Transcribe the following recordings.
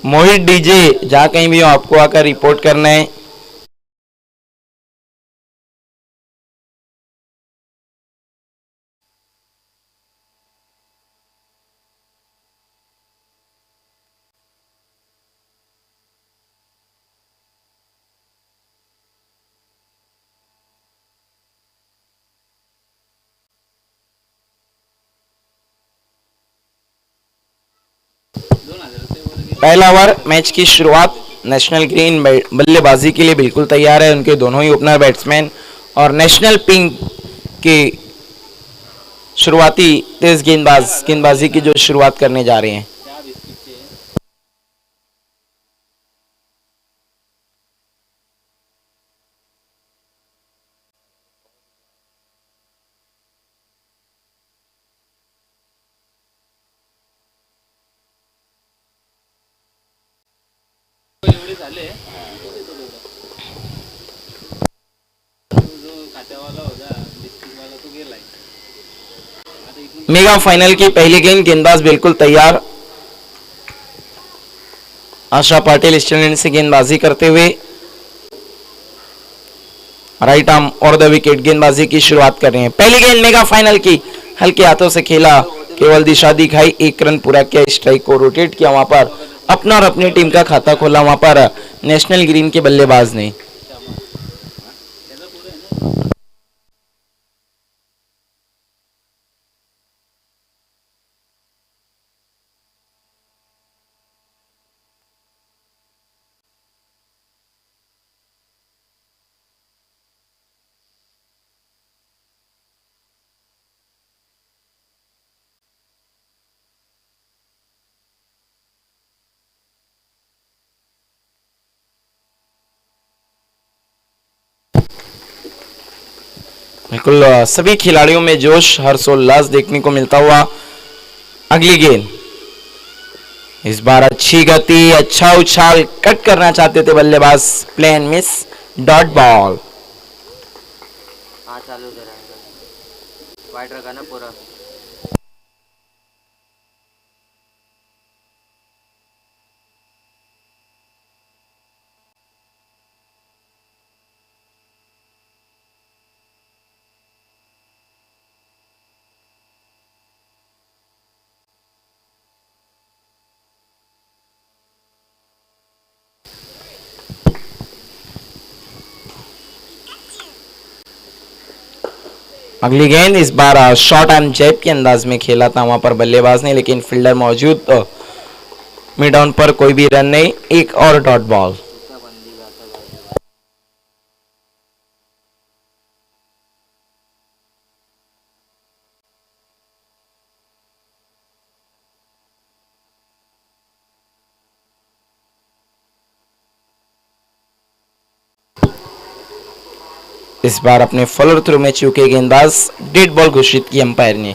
मोहित DJ, जहाँ कहीं भी हो आपको आकर रिपोर्ट करना है। पहला ओवर मैच की शुरुआत। नेशनल ग्रीन बल्लेबाजी के लिए बिल्कुल तैयार है, उनके दोनों ही ओपनर बैट्समैन। और नेशनल पिंक के शुरुआती तेज गेंदबाजी की जो शुरुआत करने जा रहे हैं। मेगा फाइनल की पहली गेंदबाज बिल्कुल तैयार। आशा पाटिल स्टैंड से गेंदबाजी करते हुए राइट आर्म और द विकेट गेंदबाजी की शुरुआत कर रहे हैं। पहली गेंद मेगा फाइनल की, हल्के हाथों से खेला, केवल दिशा दिखाई, एक रन पूरा किया, स्ट्राइक को रोटेट किया, वहां पर अपना और अपनी टीम का खाता खोला वहां पर नेशनल ग्रीन के बल्लेबाज ने। बिल्कुल सभी खिलाड़ियों में जोश, हर्षोल्लास देखने को मिलता हुआ। अगली गेंद, इस बार अच्छी गति, अच्छा उछाल, कट करना चाहते थे बल्लेबाज, प्लेन मिस, डॉट बॉल। हाँ चालू दे रहा है, वाइड रखा ना पूरा। अगली गेंद, इस बार शॉर्ट एंड जैब के अंदाज में खेला था वहां पर बल्लेबाज ने, लेकिन फील्डर मौजूद, मिड ऑन पर कोई भी रन नहीं, एक और डॉट बॉल। इस बार अपने फॉलोअर थ्रू में चूके गेंदबाज, डेड बॉल घोषित की अंपायर ने।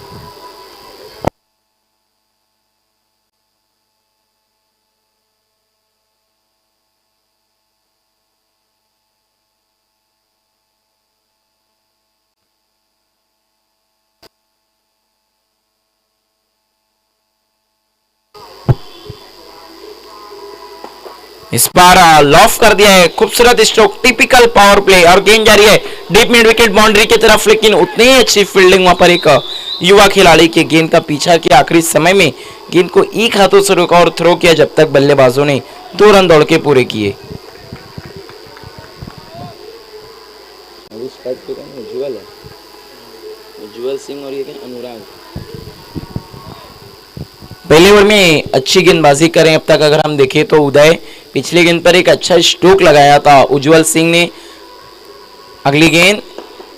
इस बार लॉफ कर दिया है, खूबसूरत स्ट्रोक, टिपिकल पावर प्ले, और गेंद जा रही है डीप मिड विकेट बाउंड्री की तरफ, लेकिन उतनी ही अच्छी फील्डिंग वहां पर एक युवा खिलाड़ी के गेंद का पीछा किया। आखिरी समय में गेंद को एक हाथों से रोका और थ्रो किया, जब तक बल्लेबाजों ने 2 रन दौड़ के पूरे किए। उज्जवल सिंह और ये अनुराग पहले ओवर में अच्छी गेंदबाजी करें। अब तक अगर हम देखें तो उदय पिछले गेंद पर एक अच्छा स्ट्रोक लगाया था उज्जवल सिंह ने। अगली गेंद,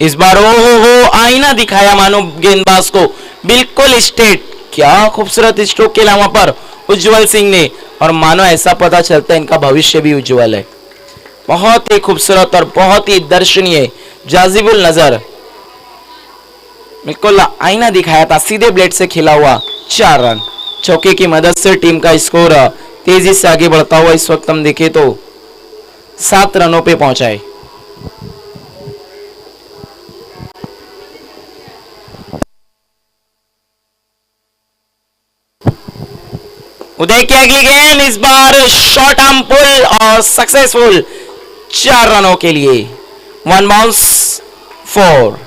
इस बार हो आईना दिखाया मानो गेंदबाज को, बिल्कुल स्ट्रेट, क्या खूबसूरत स्ट्रोक खेला वहां पर उज्जवल सिंह ने, और मानो ऐसा पता चलता है इनका भविष्य भी उज्जवल है। बहुत ही खूबसूरत और बहुत ही दर्शनीय, जाजिबुल नजर, बिल्कुल आईना दिखाया था, सीधे ब्लेड से खेला हुआ 4 रन। चौके की मदद से टीम का स्कोर तेजी से आगे बढ़ता हुआ इस वक्त हम देखें तो 7 रनों पे पहुंचा है। उदय की अगली गेंद, इस बार शॉर्ट आर्म पुल और सक्सेसफुल, 4 रनों के लिए, 1 बाउंस 4।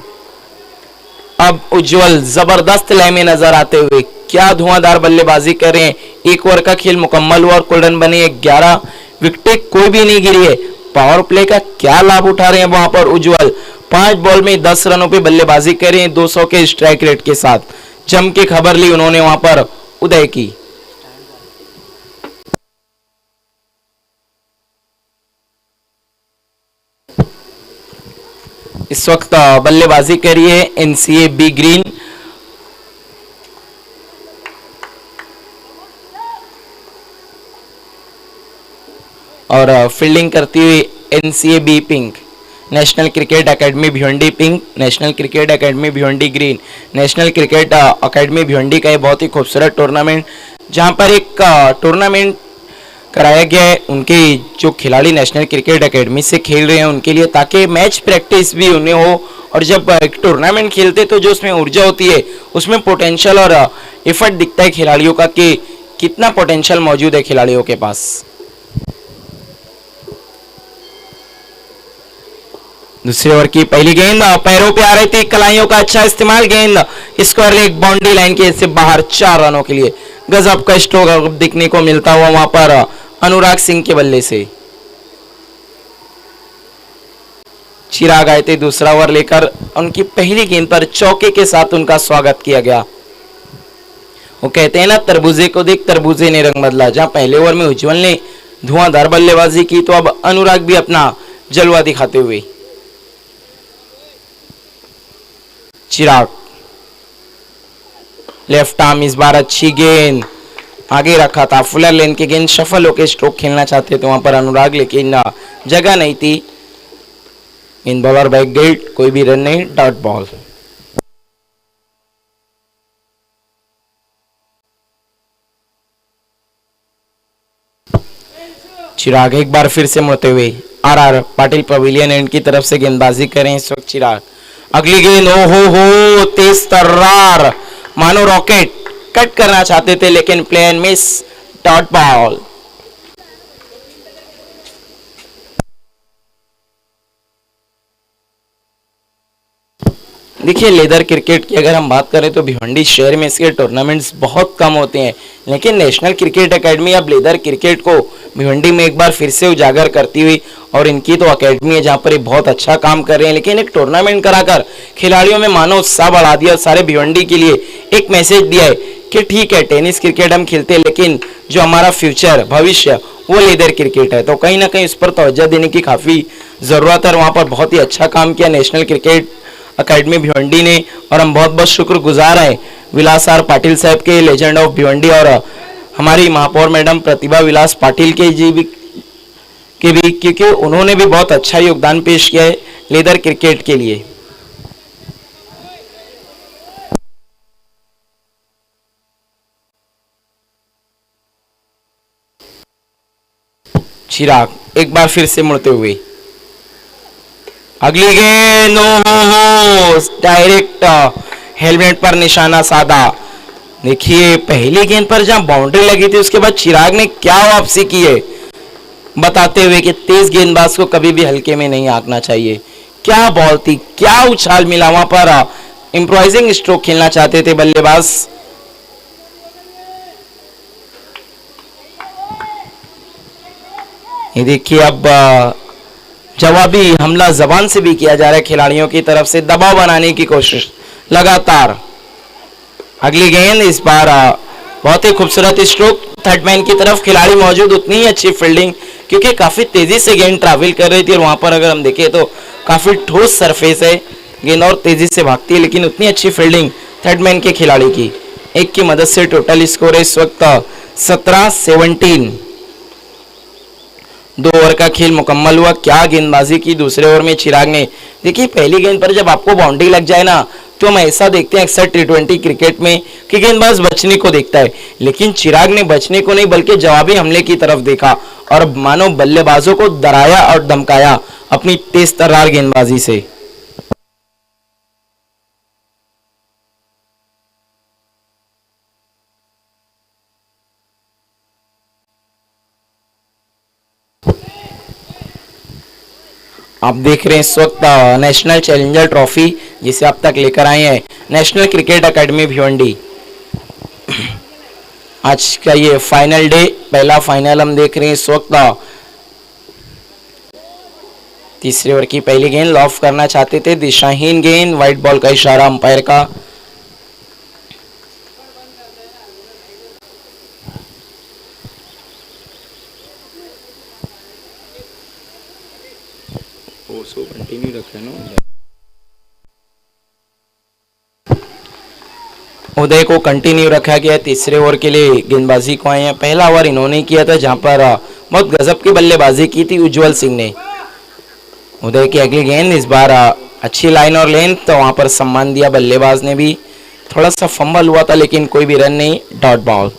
अब उज्जवल जबरदस्त लय में नजर आते हुए क्या धुआंधार बल्लेबाजी कर रहे हैं। 1 ओवर का खेल मुकम्मल हुआ और कुल रन बने 11, विकेट कोई भी नहीं गिरी है। पावर प्ले का क्या लाभ उठा रहे हैं वहां पर उज्जवल। 5 बॉल में 10 रनों पे बल्लेबाजी कर रहे हैं 200 के स्ट्राइक रेट के साथ। जम के खबर ली उन्होंने वहां पर उदय की। इस वक्त बल्लेबाजी करी है एनसीए बी ग्रीन। और फील्डिंग करती हुई NCA B pink. National cricket academy Bhiwandi pink, national cricket academy Bhiwandi green. National cricket academy Bhiwandi का एक बहुत ही खूबसूरत टूर्नामेंट, जहां पर एक टूर्नामेंट कराया गया है उनके जो खिलाड़ी नेशनल क्रिकेट एकेडमी से खेल रहे हैं उनके लिए, ताकि मैच प्रैक्टिस भी उन्हें हो। और जब एक टूर्नामेंट खेलते तो जो उसमें ऊर्जा होती है, उसमें पोटेंशियल और एफर्ट दिखता है खिलाड़ियों का कि कितना पोटेंशियल मौजूद है खिलाड़ियों के पास। दूसरे ओवर की पहली गेंद पैरों पे आ रही थी, कलाइयों का अच्छा इस्तेमाल, गेंद स्क्वायर लेग बाउंड्री लाइन के से बाहर, 4 रनों के लिए। गजब का स्ट्रोक दिखने को मिलता हुआ वहां पर अनुराग सिंह के बल्ले से। चिराग आए थे दूसरा ओवर लेकर, उनकी पहली गेंद पर चौके के साथ उनका स्वागत किया गया। वो कहते हैं ना, तरबूजे को देख तरबूजे ने रंग बदला। जहां पहले ओवर में उज्जवल ने धुआंधार बल्लेबाजी की, तो अब अनुराग भी अपना जलवा दिखाते हुए। चिराग लेफ्ट आर्म, इस बार अच्छी गेंद आगे रखा था, फुलर लेन की गेंद, शफल होकर स्ट्रोक खेलना चाहते थे वहां पर अनुराग, लेकिन जगह नहीं थी। इन बॉलर बैक गई, कोई भी रन नहीं, डॉट बॉल। चिराग एक बार फिर से मुड़ते हुए आरआर पाटिल पवेलियन एंड की तरफ से गेंदबाजी करें इस वक्त चिराग। अगली गेंद, ओ हो तेज तर्रार, मानो रॉकेट, कट करना चाहते थे लेकिन प्लेन मिस, डॉट बॉल। देखिए, लेदर क्रिकेट की अगर हम बात करें तो भिवंडी शहर में इसके टूर्नामेंट्स बहुत कम होते हैं, लेकिन नेशनल क्रिकेट एकेडमी अब लेदर क्रिकेट को भिवंडी में एक बार फिर से उजागर करती हुई, और इनकी तो एकेडमी है जहां पर ये बहुत अच्छा काम कर रहे हैं, लेकिन एक टूर्नामेंट कराकर खिलाड़ियों में मानो उत्साह बढ़ा दिया और सारे भिवंडी के लिए एक मैसेज दिया है कि ठीक है, टेनिस क्रिकेट हम खेलते हैं, लेकिन जो हमारा फ्यूचर भविष्य वो लेदर क्रिकेट है। तो कहीं ना कहीं उस पर तवज्जो देने की काफी जरूरत है। वहां पर बहुत ही अच्छा काम किया नेशनल क्रिकेट अकेडमी भिवंडी ने, और हम बहुत बहुत शुक्रगुजार हैं विलास आर पाटिल साहब के, लेजेंड ऑफ भिवंडी, और हमारी महापौर मैडम प्रतिभा विलास पाटिल के जी भी क्योंकि उन्होंने भी बहुत अच्छा योगदान पेश किया है लेदर क्रिकेट के लिए। चिराग एक बार फिर से मुड़ते हुए, अगली गेंद, हो डायरेक्ट हेलमेट पर निशाना साधा। देखिए, पहली गेंद पर जहां बाउंड्री लगी थी उसके बाद चिराग ने क्या वापसी की है, बताते हुए कि तेज गेंदबाज को कभी भी हल्के में नहीं आंकना चाहिए। क्या बॉल थी, क्या उछाल मिला वहां पर, इंप्रोवाइजिंग स्ट्रोक खेलना चाहते थे बल्लेबाज। ये देखिए, अब जवाबी हमला जबान से भी किया जा रहा है खिलाड़ियों की तरफ से, दबाव बनाने की कोशिश लगातार। अगली गेंद, इस बार बहुत ही खूबसूरत स्ट्रोक थर्ड मैन की तरफ, खिलाड़ी मौजूद, उतनी ही अच्छी फील्डिंग, क्योंकि काफी तेजी से गेंद ट्रैवल कर रही थी और वहां पर अगर हम देखें तो काफी ठोस सरफेस है, गेंद और तेजी से भागती है, लेकिन उतनी अच्छी फील्डिंग थर्ड मैन के खिलाड़ी की। एक की मदद से टोटल स्कोर है इस वक्त 17-17। 2 ओवर का खेल मुकम्मल हुआ। क्या गेंदबाजी की दूसरे ओवर में चिराग ने। देखिए, पहली गेंद पर जब आपको बाउंड्री लग जाए ना, तो हम ऐसा देखते हैं अक्सर टी20 क्रिकेट में कि गेंदबाज बचने को देखता है, लेकिन चिराग ने बचने को नहीं बल्कि जवाबी हमले की तरफ देखा और मानो बल्लेबाजों को डराया और धमकाया अपनी तेज तर्रार गेंदबाजी से। आप देख रहे हैं इस वक्त नेशनल चैलेंजर ट्रॉफी जिसे आप तक लेकर आए हैं नेशनल क्रिकेट एकेडमी भिवंडी। आज का ये फाइनल डे, पहला फाइनल हम देख रहे हैं इस वक्त। तीसरे ओवर की पहली गेंद लॉफ करना चाहते थे, दिशाहीन गेंद, व्हाइट बॉल का इशारा अंपायर का। कंटिन्यू रख रहे ना, उदय को कंटिन्यू रखा गया। तीसरे ओवर के लिए गेंदबाजी को आए हैं। पहला ओवर इन्होंने किया था जहां पर बहुत गजब की बल्लेबाजी की थी उज्जवल सिंह ने। उदय की अगली गेंद, इस बार अच्छी लाइन और लेंथ, तो वहां पर सम्मान दिया बल्लेबाज ने भी। थोड़ा सा फंबल हुआ था लेकिन कोई भी रन नहीं, डॉट बॉल।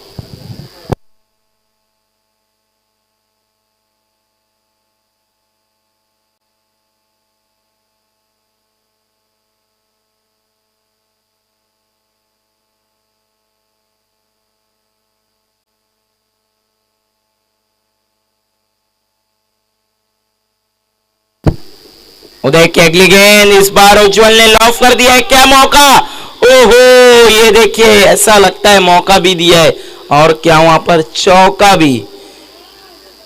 उदय की अगली गेंद, इस बार उज्जवल ने लॉफ कर दिया है। क्या मौका, ओहो, ये देखिए ऐसा लगता है मौका भी दिया है और क्या वहां पर चौका भी।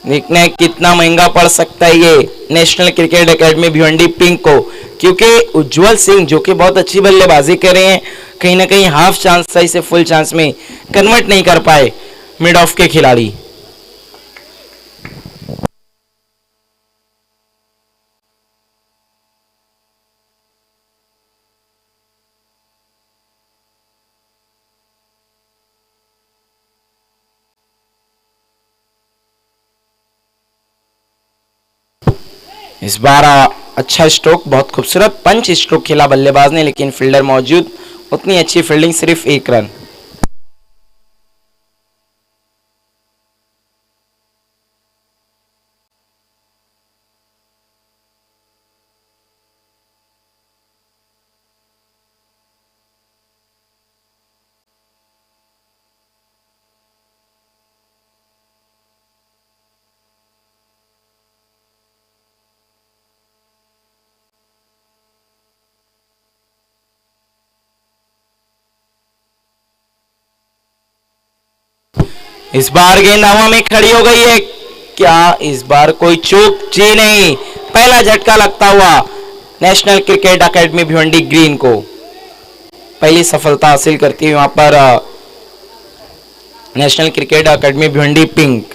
देखना है कितना महंगा पड़ सकता है ये national cricket academy Bhiwandi pink को, क्योंकि उज्जवल सिंह जो कि बहुत अच्छी बल्लेबाजी कर रहे हैं, कहीं ना कहीं हाफ चांस था, इसे फुल चांस में कन्वर्ट नहीं कर पाए मिड ऑफ के खिलाड़ी। इस बार अच्छा स्ट्रोक, बहुत खूबसूरत पंच स्ट्रोक खेला बल्लेबाज ने, लेकिन फील्डर मौजूद, उतनी अच्छी फील्डिंग, सिर्फ 1 रन। इस बार गेंद हवा में खड़ी हो गई है। क्या इस बार कोई चूक? जी नहीं, पहला झटका लगता हुआ National cricket academy Bhiwandi green को पहली सफलता हासिल करती है वहां पर National cricket academy Bhiwandi pink.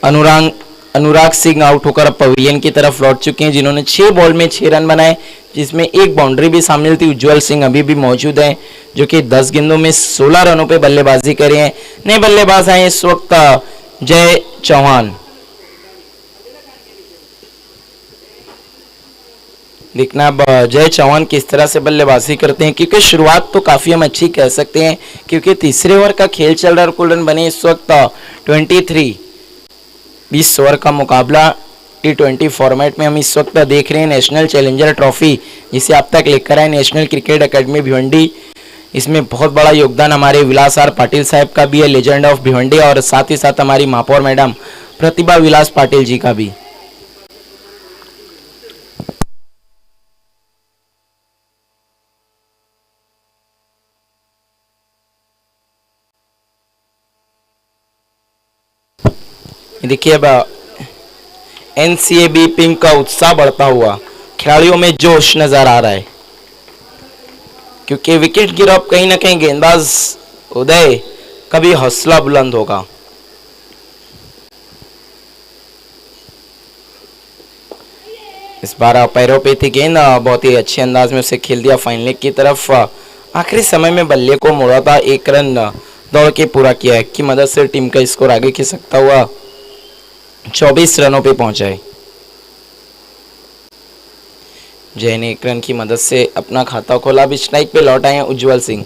Anurag Anurag Singh out होकर अब पवेलियन की तरफ लौट चुके हैं, जिन्होंने 6 बॉल में 6 रन बनाए, जिसमें एक बाउंड्री भी शामिल थी। उज्जवल सिंह अभी भी मौजूद हैं, जो कि 10 गेंदों में 16 रनों पे बल्लेबाजी कर रहे हैं। नए बल्लेबाज आए इस वक्त जय चौहान। देखना अब जय चौहान किस तरह से बल्लेबाजी करते हैं, क्योंकि शुरुआत तो काफी हम अच्छी कह सकते हैं, क्योंकि तीसरे ओवर का खेल चल रहा है और कुल रन बने इस वक्त 23। 20 ओवर का मुकाबला T20 फॉर्मेट में हम इस वक्त देख रहे हैं। नेशनल चैलेंजर ट्रॉफी जिसे अब तक लेकर आए नेशनल क्रिकेट एकेडमी भिवंडी, इसमें बहुत बड़ा योगदान हमारे विलास आर पाटिल साहब का भी है, लेजेंड ऑफ भिवंडी, और साथ ही साथ हमारी महापौर मैडम प्रतिभा विलास पाटिल जी का भी। देखिए अब NCAB पिंक का उत्साह बढ़ता हुआ, खिलाड़ियों में जोश नजर आ रहा है, क्योंकि विकेट गिरा, कहीं ना कहीं गेंदबाज उदय का भी हौसला बुलंद होगा। इस बार पैरों पे थी गेंद, बहुत ही अच्छे अंदाज में उसे खेल दिया फाइन लेग की तरफ। आखिरी समय में बल्ले को मोड़ा था, 1 रन दौड़ के पूरा किया है की मदद से टीम का स्कोर आगे खिसकता हुआ 24 रनों पे पहुंचा है। जय ने 1 रन की मदद से अपना खाता खोला। अब स्ट्राइक पे लौट आए हैं उज्जवल सिंह।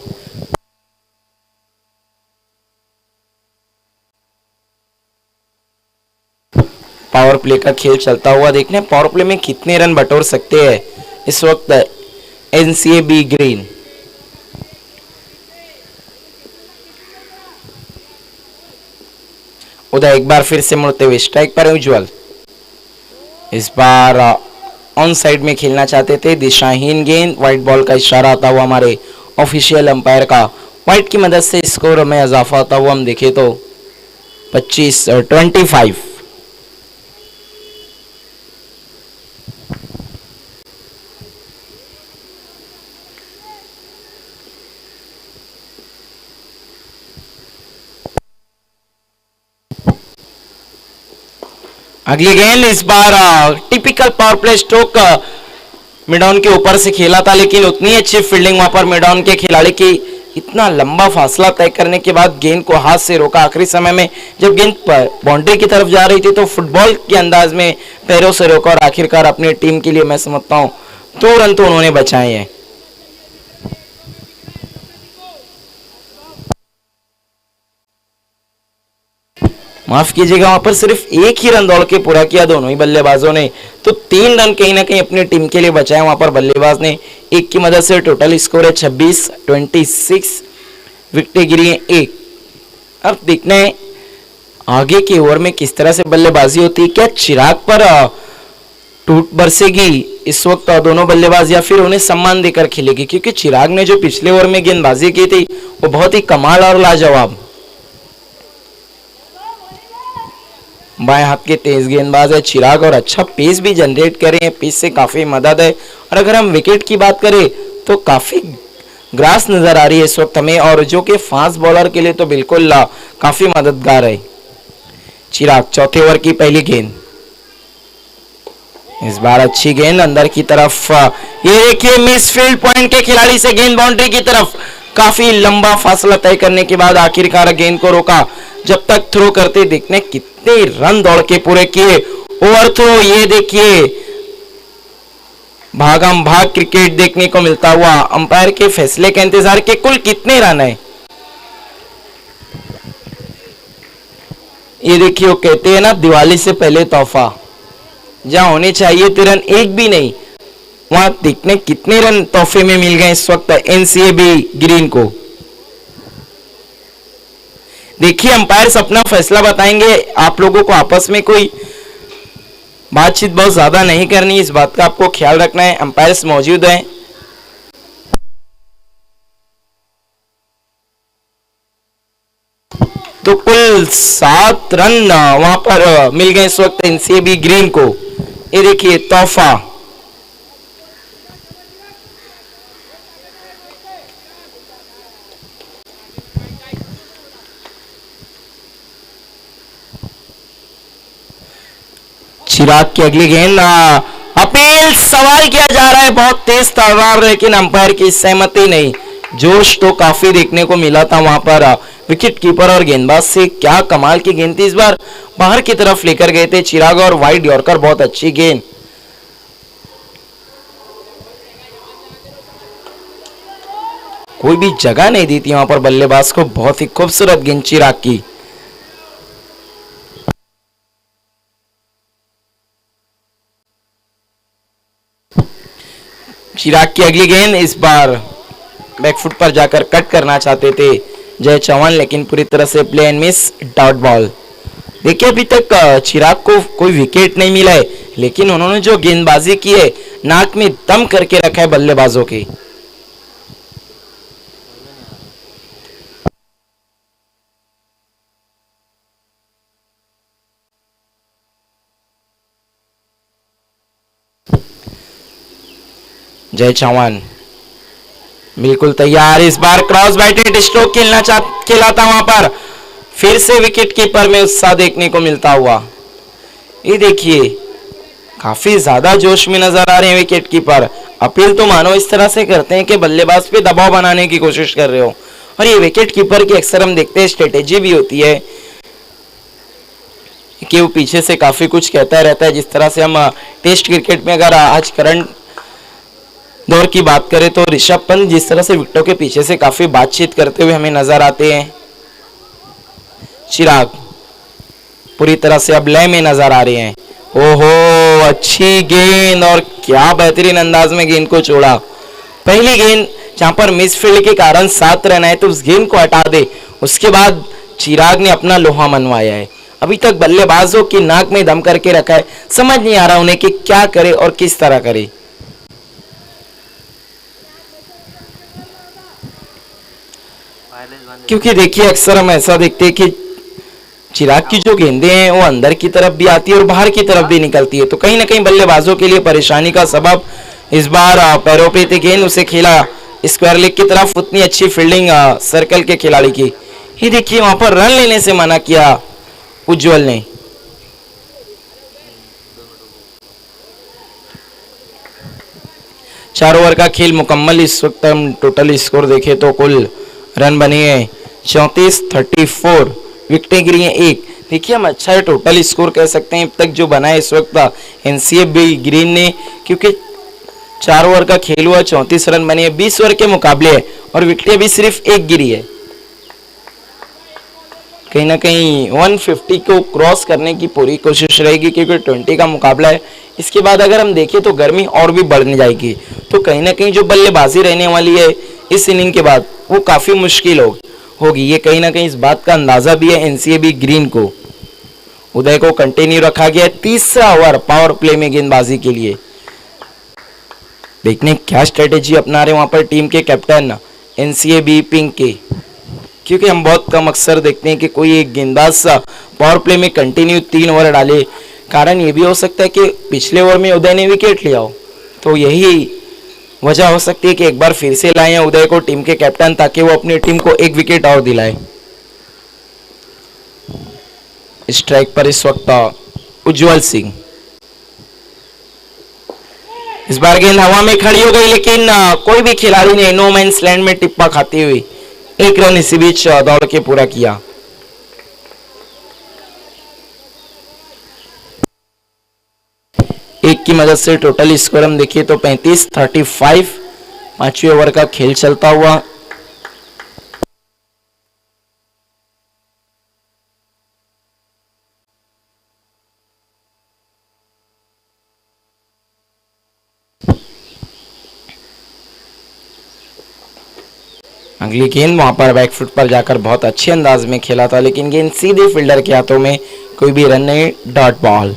पावर प्ले का खेल चलता हुआ देखने पावर प्ले में कितने रन बटोर सकते हैं इस वक्त एनसीए ग्रीन। उधर एक बार फिर से मुड़ते हुए स्ट्राइक पर है उज्जवल। इस बार ऑन साइड में खेलना चाहते थे, दिशाहीन गेंद, व्हाइट बॉल का इशारा आता हुआ हमारे ऑफिशियल अंपायर का। व्हाइट की मदद से स्कोर में इजाफा होता हुआ हम देखें तो 25 अगली गेंद इस बार typical power play stroke midon के ऊपर से खेला था, लेकिन उतनी अच्छी फील्डिंग वहां पर मिडॉन के खिलाड़ी की। इतना लंबा फासला तय करने के बाद गेंद को हाथ से रोका। आखिरी समय में जब गेंद पर बाउंड्री की तरफ जा रही थी तो फुटबॉल के अंदाज में पैरों से रोका और आखिरकार अपनी टीम के लिए मैं समझता हूं 2 रन तो उन्होंने बचाए हैं। माफ कीजिएगा, वहां पर सिर्फ 1 ही रन दौड़ के पूरा किया दोनों ही बल्लेबाजों ने, तो 3 रन कहीं ना कहीं अपनी टीम के लिए बचाए वहां पर बल्लेबाज ने। 1 की मदद से टोटल स्कोर है 26 विकेटें गिरी हैं 1। अब देखना है आगे के ओवर में किस तरह से बल्लेबाजी होती है। क्या चिराग पर टूट बरसेगी इस वक्त दोनों बल्लेबाज, या फिर उन्हें सम्मान देकर खेलेगी? क्योंकि चिराग ने जो पिछले ओवर में गेंदबाजी की थी वो बहुत ही कमाल और लाजवाब। बाएं हाथ के तेज गेंदबाज है चिराग और अच्छा पेस भी जनरेट कर रहे हैं, पेस से काफी मदद है। और अगर हम विकेट की बात करें तो काफी ग्रास नजर आ रही है इस वक्त हमें, और जो कि फास्ट बॉलर के लिए तो बिल्कुल काफी मददगार है। चिराग चौथे ओवर की पहली गेंद, इस बार अच्छी गेंद अंदर की तरफ। ये देखिए मिस फील्ड पॉइंट के खिलाड़ी से गेंद बाउंड्री की तरफ, काफी लंबा फासला तय करने के बाद आखिरकार गेंद को रोका। जब तक थ्रो करते देखने कितने रन दौड़ के पूरे किए। ओवर थ्रो, ये देखिए भागम भाग क्रिकेट देखने को मिलता हुआ। अंपायर के फैसले के इंतजार के कुल कितने रन है ये देखिए, वो कहते हैं ना दिवाली से पहले तोहफा, जहां होने चाहिए थे रन 1 भी नहीं, वहां देखने कितने रन तोहफे में मिल गए इस वक्त एनसीए ग्रीन को। देखिए अंपायर्स अपना फैसला बताएंगे, आप लोगों को आपस में कोई बातचीत बहुत ज्यादा नहीं करनी, इस बात का आपको ख्याल रखना है। अंपायर्स मौजूद हैं। तो कुल 7 रन वहां पर मिल गए इस वक्त एनसीए ग्रीन को। ये देखिए तोहफा, चिराग की अगली गेंद, अपील सवाल किया जा रहा है, बहुत तेज तलवार, लेकिन अंपायर की सहमति नहीं। जोश तो काफी देखने को मिला था वहां पर विकेट कीपर और गेंदबाज से। क्या कमाल की गेंद थी, इस बार बाहर की तरफ लेकर गए थे चिराग और वाइड यॉर्कर, बहुत अच्छी गेंद। कोई भी जगह नहीं दी थी वहां पर बल्लेबाज को, बहुत ही खूबसूरत गेंद चिराग की। चिराग की अगली गेंद, इस बार बैकफुट पर जाकर कट करना चाहते थे जय चौहान, लेकिन पूरी तरह से play and miss, dot ball. देखिए अभी तक चिराग को कोई विकेट नहीं मिला है, लेकिन उन्होंने जो गेंदबाजी की है नाक में दम करके रखा है बल्लेबाजों के। जय चौहान बिल्कुल तैयार, इस बार क्रॉस बैटेड स्ट्रोक खेला था वहां पर, फिर से विकेट कीपर में उत्साह देखने को मिलता हुआ। ये देखिए काफी ज्यादा जोश में नजर आ रहे हैं विकेट कीपर। अपील तो मानो इस तरह से करते हैं कि बल्लेबाज पे दबाव बनाने की कोशिश कर रहे हो, और ये विकेट कीपर की अक्सर हम देखते हैं स्ट्रेटेजी भी होती है कि वो पीछे से काफी कुछ कहता रहता है। जिस तरह से हम टेस्ट क्रिकेट में अगर आज करंट दौर की बात करें तो ऋषभ पंत जिस तरह से विकेटों के पीछे से काफी बातचीत करते हुए हमें नजर आते हैं। चिराग पूरी तरह से अब लय में नजर आ रहे हैं। ओहो, अच्छी गेंद और क्या बेहतरीन अंदाज में गेंद को छोड़ा। पहली गेंद जहां पर मिसफील्ड के कारण 7 रन आए तो उस गेंद को हटा दे, उसके बाद चिराग ने अपना लोहा मनवाया है। अभी तक बल्लेबाजों की नाक में दम करके रखा है, समझ नहीं आ रहा उन्हें कि क्या करे और किस तरह करे। क्योंकि देखिए अक्सर हम ऐसा देखते हैं कि चिराग की जो गेंदें हैं वो अंदर की तरफ भी आती है और बाहर की तरफ भी निकलती है, तो कहीं ना कहीं बल्लेबाजों के लिए परेशानी का सबब। इस बार पैरों पे थी गेंद, उसे खेला स्क्वायर लेग की तरफ, उतनी अच्छी फील्डिंग सर्कल के खिलाड़ी की। ये देखिए वहां पर रन लेने से मना किया उज्जवल ने। चार ओवर का खेल मुकम्मल। इस वक्त हम टोटल स्कोर देखें तो कुल रन बने हैं 34-34, विकेटें गिरी हैं 1। देखिए हम अच्छा है टोटल स्कोर कह सकते हैं अब तक जो बना है इस वक्त एनसीएफ ग्रीन ने, क्योंकि 4 ओवर का खेल हुआ, 34 रन बने हैं 20 ओवर के मुकाबले है और विकेटें भी सिर्फ 1 गिरी है। कहीं ना कहीं 150 को क्रॉस करने की पूरी कोशिश रहेगी क्योंकि 20 का मुकाबला है। इसके बाद अगर हम देखें तो गर्मी और भी बढ़ने जाएगी, तो कहीं ना कहीं जो बल्लेबाजी रहने वाली है इस इनिंग के बाद वो काफी मुश्किल होगी। ये कहीं ना कहीं इस बात का अंदाजा भी है एनसीएबी ग्रीन को। उदय को कंटिन्यू रखा गया 30वां ओवर पावर प्ले में गेंदबाजी के लिए। देखने क्या स्ट्रेटेजी अपना रहे वहां पर टीम के कैप्टन एनसीएबी पिंक के, क्योंकि हम बहुत कम अक्सर देखते हैं कि कोई एक गेंदबाज पावर प्ले में कंटिन्यू 3 ओवर डाले। कारण ये भी हो सकता है कि पिछले ओवर में उदय ने विकेट लिया हो, तो यही वजह हो सकती है कि एक बार फिर से लाए हैं उदय को टीम के कैप्टन, ताकि वो अपनी टीम को 1 विकेट और दिलाए। स्ट्राइक पर इस वक्त उज्जवल सिंह। इस बार गेंद हवा में खड़ी हो गई, लेकिन कोई भी खिलाड़ी ने नो मैंस लैंड में टिप्पा खाते हुए 1 रन इसी बीच दौड़ के पूरा किया। एक की मदद से टोटल स्कोर हम देखिए तो 35-35, 5वें ओवर का खेल चलता हुआ। अगली गेंद वहां पर बैकफुट पर जाकर बहुत अच्छे अंदाज में खेला था, लेकिन गेंद सीधे फील्डर के हाथों में, कोई भी रन नहीं, डॉट बॉल।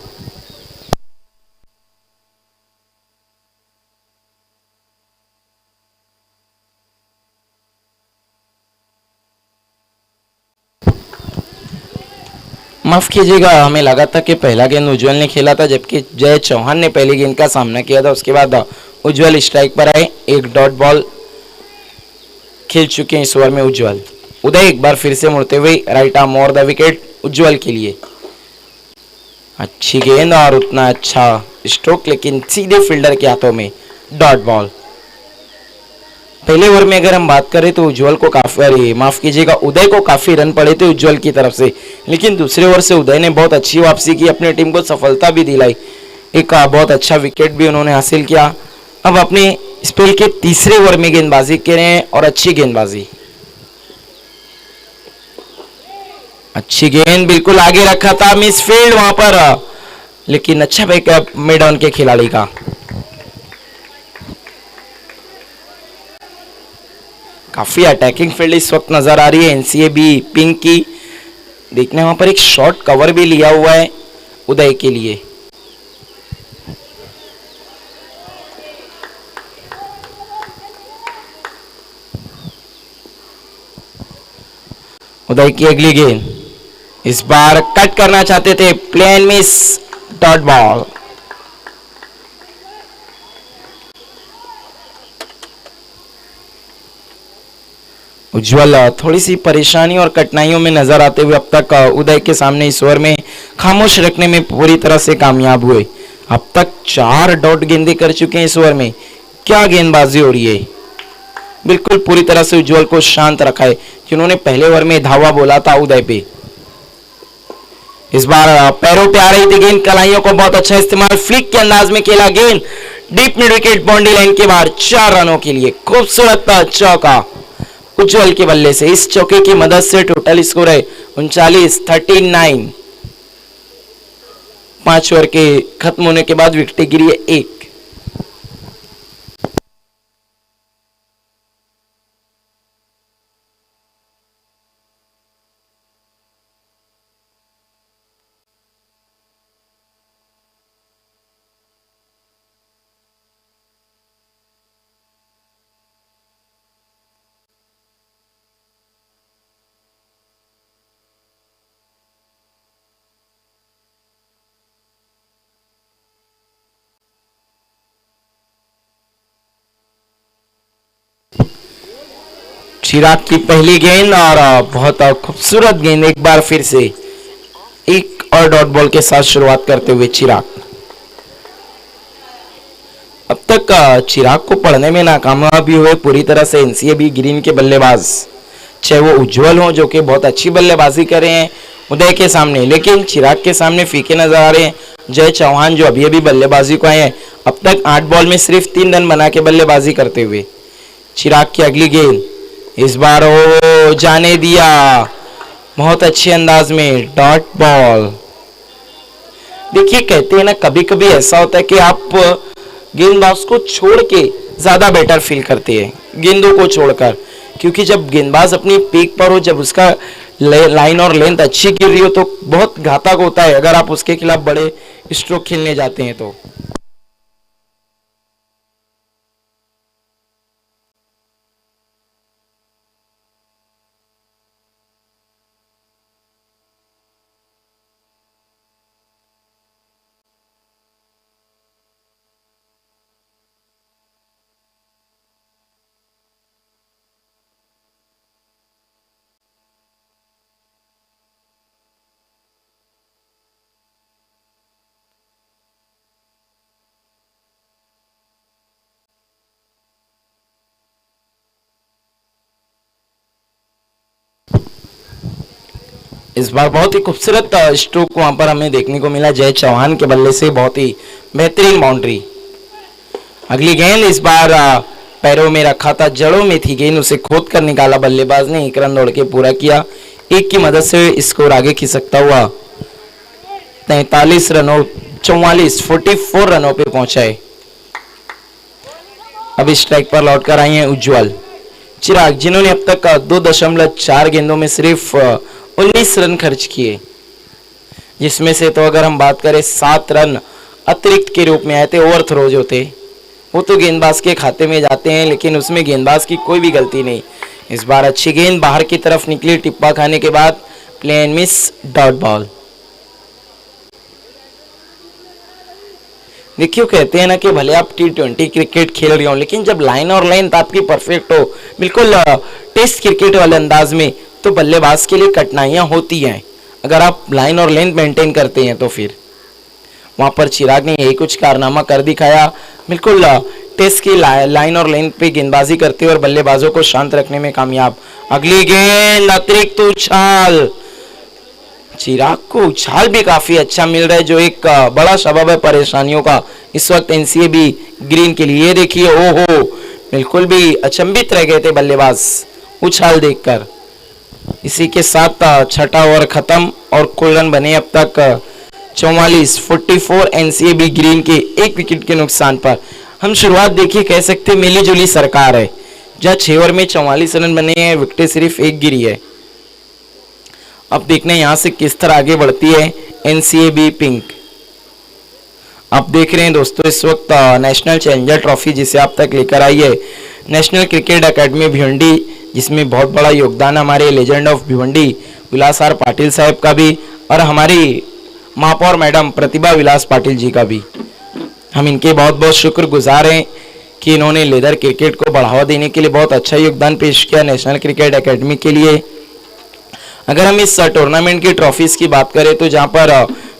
माफ कीजिएगा, हमें लगा था कि पहला गेंद उज्जवल ने खेला था, जबकि जय चौहान ने पहली गेंद का सामना किया था। उसके बाद उज्जवल स्ट्राइक पर आए, 1 डॉट बॉल खेल चुके हैं इस ओवर में उज्जवल। उदय एक बार फिर से मुड़ते हुए right arm over the wicket Ujjwal के लिए। अच्छी गेंद और उतना अच्छा स्ट्रोक, लेकिन सीधे फील्डर के हाथों में, डॉट बॉल। पहले ओवर में अगर हम बात करें तो उज्जवल को काफी, माफ कीजिएगा, उदय को काफी रन पड़े थे उज्जवल की तरफ से, लेकिन दूसरे ओवर से उदय ने बहुत अच्छी वापसी की, अपनी टीम को सफलता भी दिलाई, एक बहुत अच्छा विकेट भी उन्होंने हासिल किया। अब अपने स्पेल के तीसरे ओवर में गेंदबाजी कर रहे हैं और अच्छी गेंदबाजी, अच्छी गेंद बिल्कुल आगे रखा था, मिस फील्ड वहां पर, लेकिन अच्छा बैकअप मिड ऑन के खिलाड़ी का। काफी अटैकिंग फील्ड इस वक्त नजर आ रही है एनसीएबी पिंक की। देखने वहां पर एक शॉर्ट कवर भी लिया हुआ है उदय के लिए। उदय की अगली गेंद, इस बार कट करना चाहते थे, प्लेन मिस, डॉट बॉल। उज्जवल थोड़ी सी परेशानी और कठिनाइयों में नजर आते हुए अब तक उदय के सामने इस ओवर में खामोश रखने में पूरी तरह से कामयाब हुए। अब तक 4 डॉट गेंदें कर चुके हैं इस ओवर में। क्या गेंदबाजी हो रही है, बिल्कुल पूरी तरह से उज्जवल को शांत रखा है, जिन्होंने पहले ओवर में धावा बोला था उदय पे। इस बार पैरों पे आ रही थी गेंद, कलाइयों को बहुत अच्छा इस्तेमाल, फ्लिक के अंदाज में खेला गेंद deep mid wicket boundary line के बाहर 4 रनों के लिए खूबसूरत चौका उज्जवल के बल्ले से। इस चौके की मदद से टोटल स्कोर है 39-39। 5 ओवर के खत्म होने के बाद विकेट गिरी है 1। चिराग की पहली गेंद और बहुत खूबसूरत गेंद, एक बार फिर से एक और डॉट बॉल के साथ शुरुआत करते हुए चिराग। अब तक चिराग को पढ़ने में नाकामयाबी हुए पूरी तरह से एनसीएबी ग्रीन के बल्लेबाज, चाहे वो उज्जवल हो जो कि बहुत अच्छी बल्लेबाजी कर रहे हैं उदय के सामने, लेकिन चिराग के सामने फीके नजर आ रहे हैं। जय चौहान जो अभी अभी बल्लेबाजी को आए हैं, अब तक 8 बॉल में सिर्फ 3 रन बना के बल्लेबाजी करते हुए। चिराग की अगली गेंद, इस बार ओ जाने दिया बहुत अच्छे अंदाज में, डॉट बॉल। देखिए कहते हैं ना, कभी कभी ऐसा होता है कि आप गेंदबाज को छोड़ के ज्यादा बेटर फील करते हैं गेंदों को छोड़कर, क्योंकि जब गेंदबाज अपनी पीक पर हो, जब उसका लाइन और लेंथ अच्छी गिर रही हो तो बहुत घातक होता है अगर आप उसके खिलाफ बड़े स्ट्रोक खेलने जाते हैं तो। इस बार बहुत ही खूबसूरत स्ट्रोक वहां पर हमें देखने को मिला जय चौहान के बल्ले से, बहुत ही बेहतरीन बाउंड्री। अगली गेंद इस बार पैरों में रखा था, जड़ों में थी गेंद, उसे खोद कर निकाला बल्लेबाज ने, 1 रन दौड़ के पूरा किया। 1 की मदद से स्कोर आगे खिसकता हुआ 43 रनों 44 रनों पे पहुंचा है। अब स्ट्राइक पर लौट कर आई हैं उज्जवल। चिराग जिन्होंने अब तक 2.4 गेंदों में सिर्फ 19 रन खर्च किए, जिसमें से तो अगर हम बात करें 7 रन अतिरिक्त के रूप में आए थे, ओवर थ्रो जो थे वो तो गेंदबाज के खाते में जाते हैं, लेकिन उसमें गेंदबाज की कोई भी गलती नहीं। इस बार अच्छी गेंद बाहर की तरफ निकली, टिप्पा खाने के बाद प्लेन मिस, डॉट बॉल। देखियो कहते हैं ना कि भले आप T20 क्रिकेट खेल रहे हो, लेकिन जब लाइन और लेंथ आपकी परफेक्ट हो, बिल्कुल टेस्ट क्रिकेट वाले अंदाज में, तो बल्लेबाज के लिए कठिनाइयां होती हैं अगर आप लाइन और लेंथ मेंटेन करते हैं तो। फिर वहां पर चिराग ने यही कुछ कारनामा कर दिखाया, बिल्कुल टेस्ट की लाइन और लेंथ पे गेंदबाजी करते हुए और बल्लेबाजों को शांत रखने में कामयाब। अगली गेंद अतिरिक्त उछाल, चिराग को उछाल भी काफी अच्छा मिल रहा है, जो एक बड़ा सबब है परेशानियों का इस वक्त एनसीएबी ग्रीन के लिए। देखिए ओहो, बिल्कुल भी अचंभित रह गए थे बल्लेबाज उछाल देखकर। इसी के साथ छठा ओवर खत्म और कुल रन बने अब तक 44 एनसीएबी ग्रीन के 1 विकेट के नुकसान पर। हम शुरुआत देखिए कह सकते मिली जुली सरकार है, जहाँ 6 ओवर में 44 रन बने हैं, विकेट सिर्फ 1 गिरी है। अब देखना यहाँ से किस तरह आगे बढ़ती है एनसीएबी पिंक। आप देख रहे हैं दोस्तों इस वक्त नेशनल चैलेंजर ट्रॉफी जिसे आप तक लेकर आई है नेशनल क्रिकेट एकेडमी भिवंडी, जिसमें बहुत बड़ा योगदान हमारे legend of Bhiwandi Vilas R Patil साहब का भी और हमारी महापौर मैडम प्रतिभा विलास पाटिल जी का भी। हम इनके बहुत बहुत शुक्रगुजार हैं कि इन्होंने लेदर क्रिकेट को बढ़ावा देने के लिए बहुत अच्छा योगदान पेश किया नेशनल क्रिकेट एकेडमी के लिए। अगर हम इस टूर्नामेंट की ट्रॉफीज की बात करें तो जहां पर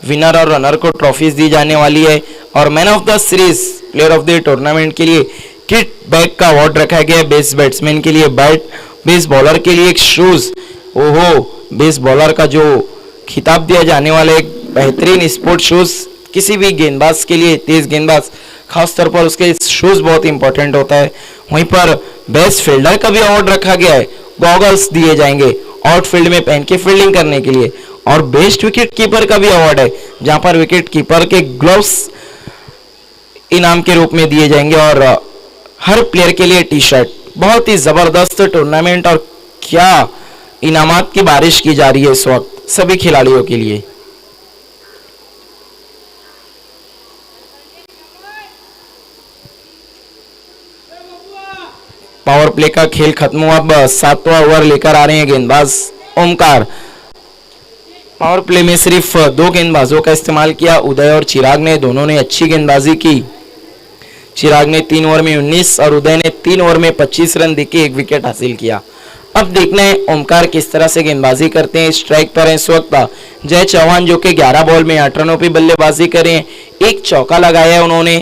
विनर और रनर को ट्रॉफीज दी जाने वाली है और man of the series player of the tournament के लिए किट बैग का अवार्ड रखा गया है। बेस्ट बैट्समैन के लिए बैट, बेस्ट बॉलर के लिए एक शूज। ओहो, बेस्ट बॉलर का जो खिताब दिया जाने वाला एक बेहतरीन स्पोर्ट शूज किसी भी गेंदबाज के लिए, तेज गेंदबाज खास तौर पर उसके शूज बहुत इंपॉर्टेंट होता है। वहीं पर बेस्ट फील्डर का भी अवार्ड रखा गया है। गॉगल्स दिए जाएंगे आउटफील्ड में पहन के फील्डिंग करने के लिए। और बेस्ट विकेट कीपर का भी अवार्ड है, जहां पर विकेट कीपर के ग्लव्स इनाम के रूप में दिए जाएंगे और हर प्लेयर के लिए टी शर्ट। बहुत ही जबरदस्त टूर्नामेंट और क्या इनामात की बारिश की जा रही है इस वक्त सभी खिलाड़ियों के लिए। पावर प्ले का खेल खत्म हुआ। अब 7वां ओवर लेकर आ रहे हैं गेंदबाज ओमकार। पावर प्ले में सिर्फ 2 गेंदबाजों का इस्तेमाल किया, उदय और चिराग ने। दोनों ने अच्छी गेंदबाजी की। चिराग ने 3 ओवर में 19 और उदय ने 3 ओवर में 25 रन देके 1 विकेट हासिल किया। अब देखना है ओमकार किस तरह से गेंदबाजी करते हैं। स्ट्राइक पर है इस वक्त जय चौहान, जो कि 11 बॉल में 8 रनों पर बल्लेबाजी करें। एक चौका लगाया है उन्होंने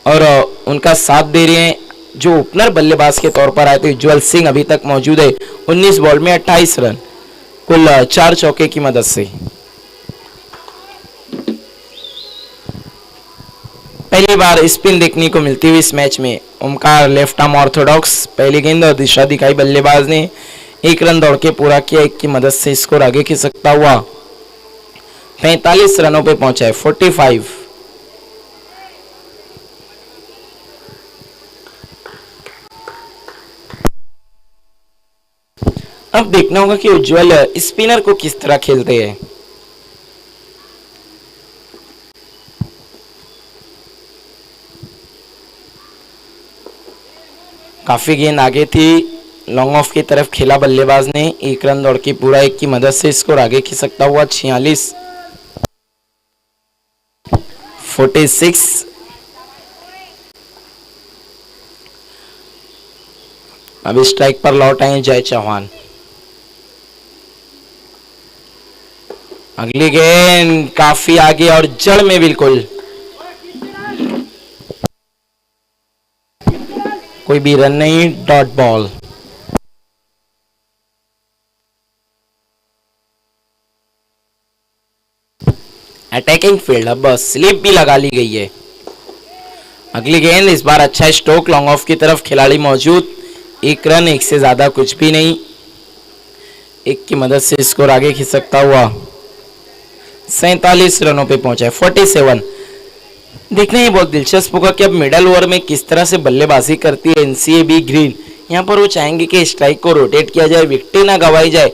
और उनका साथ दे रहे हैं जो ओपनर बल्लेबाज के तौर पर आए थे उज्जवल सिंह, अभी तक मौजूद है। 19 बॉल में 28 रन, कुल 4 चौके की मदद से। पहली बार स्पिन देखने को मिलती हुई इस मैच में। Omkar left arm Orthodox. पहली गेंद दिशा दिखाई बल्लेबाज ने, 1 रन दौड़ के पूरा किया। 1 की मदद से स्कोर आगे खिंच सकता हुआ 45 रनों पे पहुंचा है, 45। अब देखना होगा कि उज्जवल स्पिनर को किस तरह खेलते हैं। काफी गेंद आगे थी, लॉन्ग ऑफ की तरफ खेला बल्लेबाज ने। 1 रन दौड़ के पूरा, 1 की मदद से स्कोर आगे खिंच सकता हुआ 46, 46। अभी स्ट्राइक पर लौट आए जय चौहान। अगली गेंद काफी आगे और जड़ में बिल्कुल, कोई भी रन नहीं, डॉट बॉल। अटैकिंग फील्ड, अब स्लिप भी लगा ली गई है। अगली गेंद, इस बार अच्छा स्ट्रोक, लॉन्ग ऑफ की तरफ खिलाड़ी मौजूद। 1 रन, 1 से ज्यादा कुछ भी नहीं। 1 की मदद से स्कोर आगे खिंच सकता हुआ 47 रनों पे पहुंचा है, 47। देखने ही बहुत दिलचस्प होगा कि अब मिडल ओवर में किस तरह से बल्लेबाजी करती है एनसीए ग्रीन। यहां पर वो चाहेंगे कि स्ट्राइक को रोटेट किया जाए, विकेट ना गवाई जाए।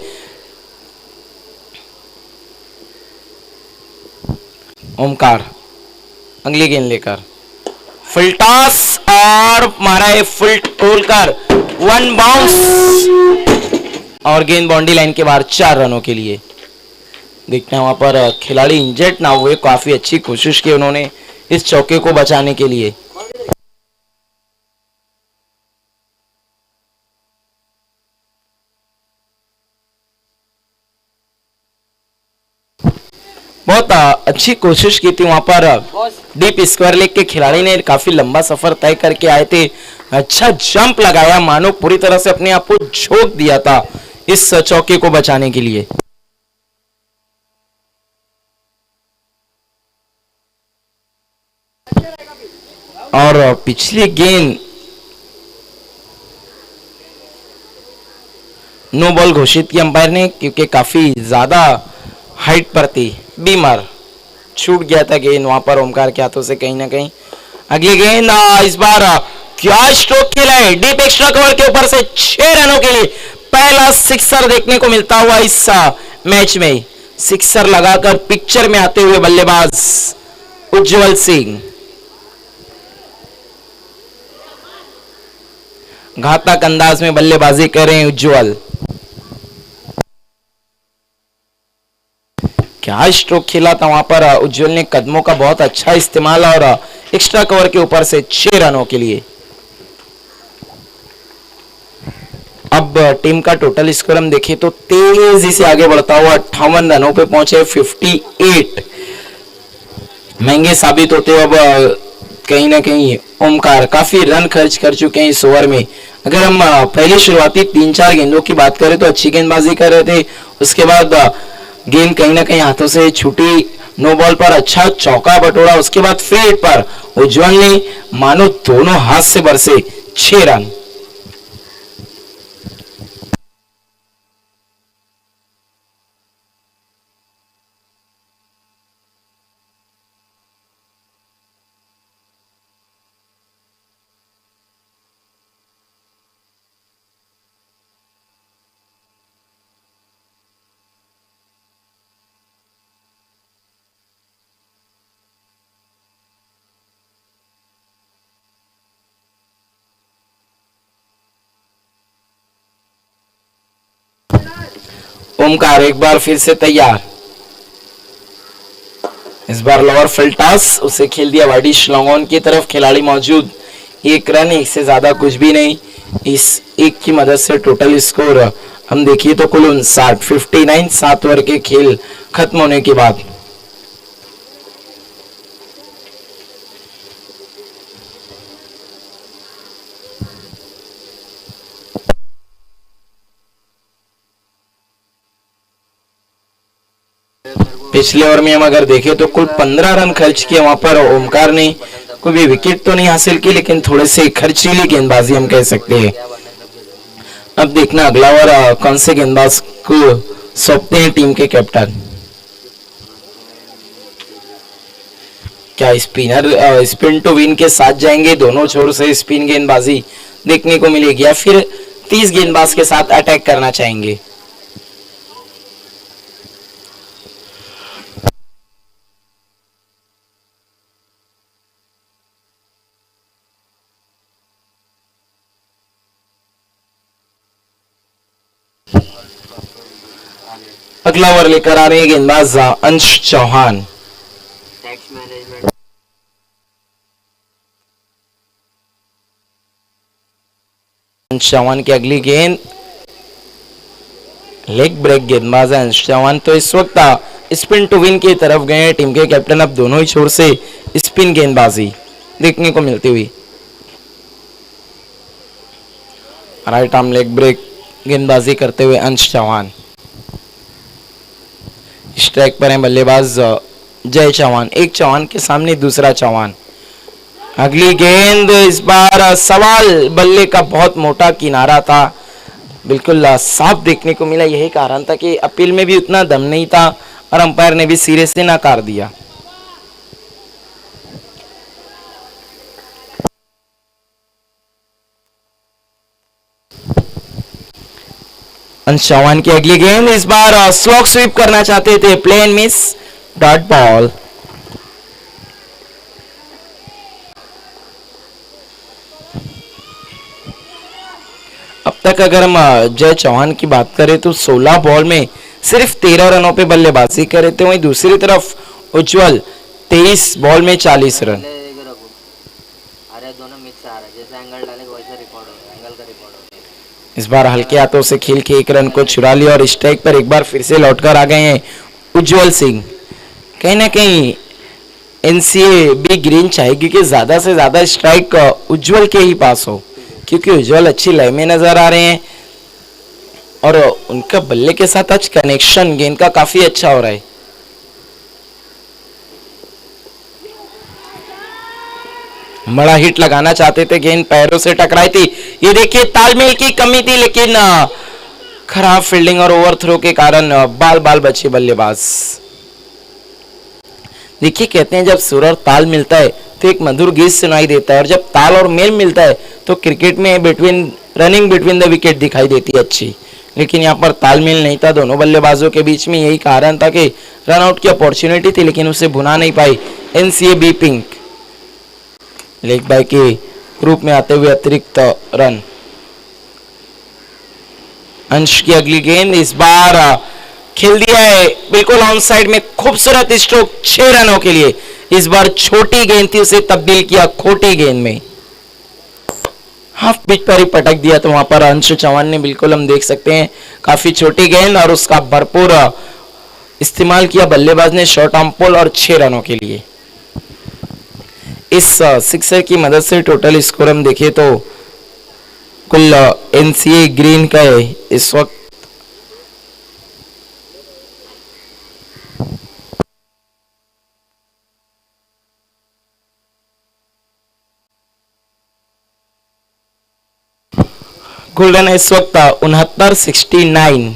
ओमकार अगली गेंद लेकर फुल टॉस और मारा है फुल टोल कर 1 बाउंस और गेंद बाउंड्री लाइन के बाहर 4 रनों के लिए। देखते हैं वहां पर खिलाड़ी इंजर्ड ना हुए, काफी अच्छी कोशिश की उन्होंने इस चौके को बचाने के लिए। बहुत अच्छी कोशिश की थी वहां पर। डीप स्क्वायर लेग के खिलाड़ी ने काफी लंबा सफर तय करके आए थे। अच्छा जंप लगाया, मानो पूरी तरह से अपने आप को झोंक दिया था इस चौके को बचाने के लिए। और पिछली गेंद नो बॉल घोषित की अंपायर ने, क्योंकि काफी ज्यादा हाइट पर थी। बीमर छूट गया था गेंद वहां पर ओमकार के हाथों से कहीं ना कहीं। अगली गेंद, इस बार क्या स्ट्रोक खेला है, डीप एक्स्ट्रा कवर के ऊपर से 6 रनों के लिए पहला सिक्सर देखने को मिलता हुआ इस मैच में। सिक्सर लगाकर पिक्चर में आते हुए बल्लेबाज उज्जवल सिंह। घातक अंदाज में बल्लेबाजी कर रहे हैं उज्जवल। क्या स्ट्रोक खेला था वहां पर उज्जवल ने, कदमों का बहुत अच्छा इस्तेमाल और एक्स्ट्रा कवर के ऊपर से 6 रनों के लिए। अब टीम का टोटल स्कोर हम देखें तो तेजी से आगे बढ़ता हुआ 58 रनों पे पहुंचे, 58। महंगे साबित होते अब कहीं ना कहीं ओमकार काफी रन खर्च कर चुके हैं इस ओवर में। अगर हम पहले शुरुआती 3-4 गेंदों की बात करें तो अच्छी गेंदबाजी कर रहे थे, उसके बाद गेंद कहीं ना कहीं हाथों से छूटी, नो बॉल पर अच्छा चौका बटोरा, उसके बाद फ्री हिट पर उज्जवल ने मानो दोनों हाथ से बरसे 6 रन। ओमकार एक बार फिर से तैयार, इस बार लोअर फील्ड टॉस, उसे खेल दिया वाइडिश लॉन्ग ऑन की तरफ, खिलाड़ी मौजूद, 1 रन, इससे ज्यादा कुछ भी नहीं। इस एक की मदद से टोटल स्कोर हम देखिए तो कुल 59 7 ओवर के खेल खत्म होने के बाद। पिछले ओवर में हम अगर देखें तो कुल 15 रन खर्च किए वहां पर ओमकार ने, कोई भी विकेट तो नहीं हासिल की लेकिन थोड़े से खर्चीली गेंदबाजी हम कह सकते हैं। अब देखना अगला ओवर कौन से गेंदबाज को सौंपते हैं टीम के कैप्टन। क्या स्पिनर स्पिन टू विन के साथ जाएंगे, दोनों छोर से स्पिन गेंदबाजी देखने को मिलेगी, या फिर 30 गेंदबाज के साथ अटैक करना चाहेंगे। अगला ओवर लेकर आ रहे हैं गेंदबाज अंश चौहान। टैक्स मैनेजमेंट अंश चौहान की अगली गेंद लेग ब्रेक गेंदबाज है अंश चौहान, तो इस वक्त स्पिन टू विन की तरफ गए टीम के कैप्टन। अब दोनों ही छोर से स्पिन गेंदबाजी देखने को मिलती हुई, राइट आर्म लेग ब्रेक गेंदबाजी करते हुए अंश चौहान। स्ट्राइक पर है बल्लेबाज जय चौहान, एक चौहान के सामने दूसरा चौहान। अगली गेंद, इस बार सवाल, बल्ले का बहुत मोटा किनारा था, बिल्कुल साफ देखने को मिला। यही कारण था कि अपील में भी उतना दम नहीं था और अंपायर ने भी सिरे से नकार दिया। अंश चौहान की अगली गेंद, इस बार स्लॉग स्वीप करना चाहते थे, प्लेन मिस, डॉट बॉल। अब तक अगर हम जय चौहान की बात करें तो 16 बॉल में सिर्फ 13 रनों पे बल्लेबाजी करे थे, वहीं दूसरी तरफ उज्जवल 23 बॉल में 40 रन। अरे दोनों मिक्स आ रहा है, जैसे एंगल डालेगा वैसे रिकॉर्ड होगा, एंगल का रिकॉर्ड होगा। इस बार हल्के हाथों से खेल के 1 रन को चुरा लिया और स्ट्राइक पर एक बार फिर से लौटकर आ गए हैं उज्जवल सिंह। कहीं ना कहीं एनसीए भी ग्रीन चाहेगी कि ज्यादा से ज्यादा स्ट्राइक उज्जवल के ही पास हो, क्योंकि उज्जवल अच्छी लय में नजर आ रहे हैं और उनका बल्ले के साथ आज कनेक्शन गेंद का काफी अच्छा हो रहा है। बड़ा हिट लगाना चाहते थे, गेंद पैरों से टकराई थी, ये देखिए तालमेल की कमी थी, लेकिन खराब फील्डिंग और ओवर थ्रो के कारण बाल बाल बचे बल्लेबाज। देखिए कहते हैं जब सुर और ताल मिलता है तो एक मधुर गीत सुनाई देता है, और जब ताल और मेल मिलता है तो क्रिकेट में रनिंग बिटवीन द विकेट दिखाई देती है अच्छी, लेकिन यहाँ पर तालमेल नहीं था दोनों बल्लेबाजों के बीच में। यही कारण था कि रन आउट की अपॉर्चुनिटी थी लेकिन उसे भुना नहीं पाई NCA B pink. Leg bye के रूप में आते हुए अतिरिक्त रन। अंश की अगली गेंद, इस बार खेल दिया है बिल्कुल ऑन साइड में, खूबसूरत स्ट्रोक 6 रनों के लिए। इस बार छोटी गेंद थी, उसे तब्दील किया खोटी गेंद में, हाफ पिच पर ही पटक दिया, तो वहां पर अंश चौहान ने बिल्कुल हम देख सकते हैं काफी छोटी गेंद और उसका भरपूर इस्तेमाल किया बल्लेबाज ने शॉर्ट आर्म पुल और 6 रनों के लिए। इस सिक्सर की मदद से टोटल स्कोर हम देखें तो कुल एनसीए ग्रीन का है इस वक्त कुल रन इस वक्त 69-69।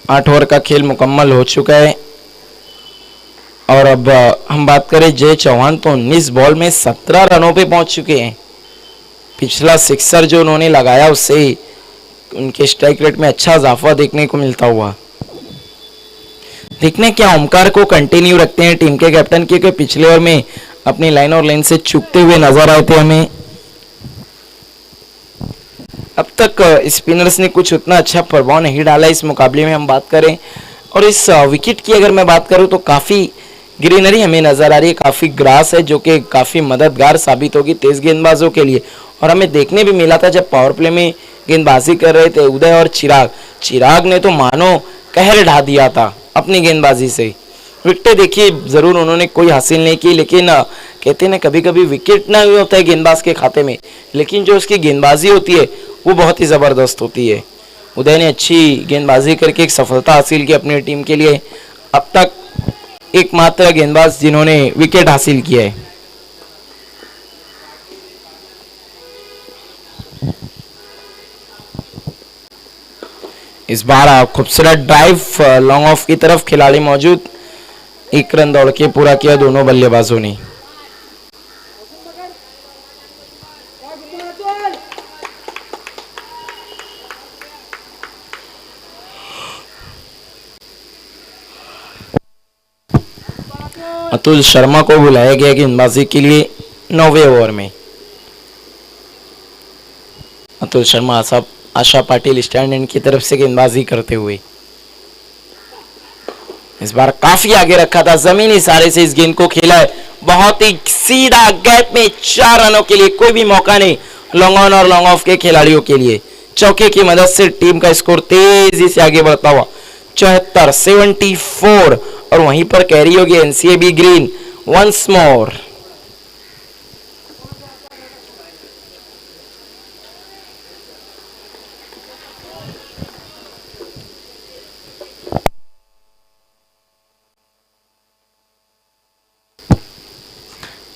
8 ओवर का खेल मुकम्मल हो चुका है और अब हम बात करें जय चौहान तो 19 बॉल में 17 रनों पे पहुंच चुके हैं। पिछला सिक्सर जो उन्होंने लगाया उससे उनके स्ट्राइक रेट में अच्छा इजाफा देखने को मिलता हुआ। देखने क्या ओमकार को कंटिन्यू रखते हैं टीम के कैप्टन, क्योंकि पिछले ओवर में अपनी लाइन और लेन से चूकते हुए नजर आए थे हमें। अब तक स्पिनर्स ने कुछ उतना अच्छा प्रभाव नहीं डाला इस मुकाबले में हम बात करें। और इस विकेट की अगर मैं बात करूं तो काफ़ी ग्रीनरी हमें नज़र आ रही है, काफ़ी ग्रास है जो कि काफ़ी मददगार साबित होगी तेज़ गेंदबाजों के लिए। और हमें देखने भी मिला था जब पावर प्ले में गेंदबाजी कर रहे थे उदय और चिराग ने तो मानो कहर ढा दिया था अपनी गेंदबाजी से। विकेटें देखिए ज़रूर उन्होंने कोई हासिल नहीं की, लेकिन कहते हैं कभी कभी विकेट ना हुआ होता है गेंदबाज के खाते में, लेकिन जो उसकी गेंदबाजी होती है वो बहुत ही ज़बरदस्त होती है। उदय ने अच्छी गेंदबाजी करके एक सफलता हासिल की अपनी टीम के लिए। अब तक एकमात्र गेंदबाज जिन्होंने विकेट हासिल किया है। इस बार खूबसूरत ड्राइव लॉन्ग ऑफ की तरफ खिलाड़ी मौजूद, 1 रन दौड़ के पूरा किया दोनों बल्लेबाजों ने। अतुल शर्मा को बुलाया गया गेंदबाजी के लिए 9वें ओवर में। अतुल शर्मा आशा पाटिल स्टैंड इन की तरफ से गेंदबाजी करते हुए इस बार काफी आगे रखा था, जमीनी सारे से इस गेंद को खेला है, बहुत ही सीधा गैप में 4 रनों के लिए कोई भी मौका नहीं लॉन्ग ऑन और लॉन्ग ऑफ के खिलाड़ियों के लिए। चौके की मदद से टीम का स्कोर तेजी से आगे बढ़ता हुआ 74-74 और वहीं पर कैरी होगी NCA green once more.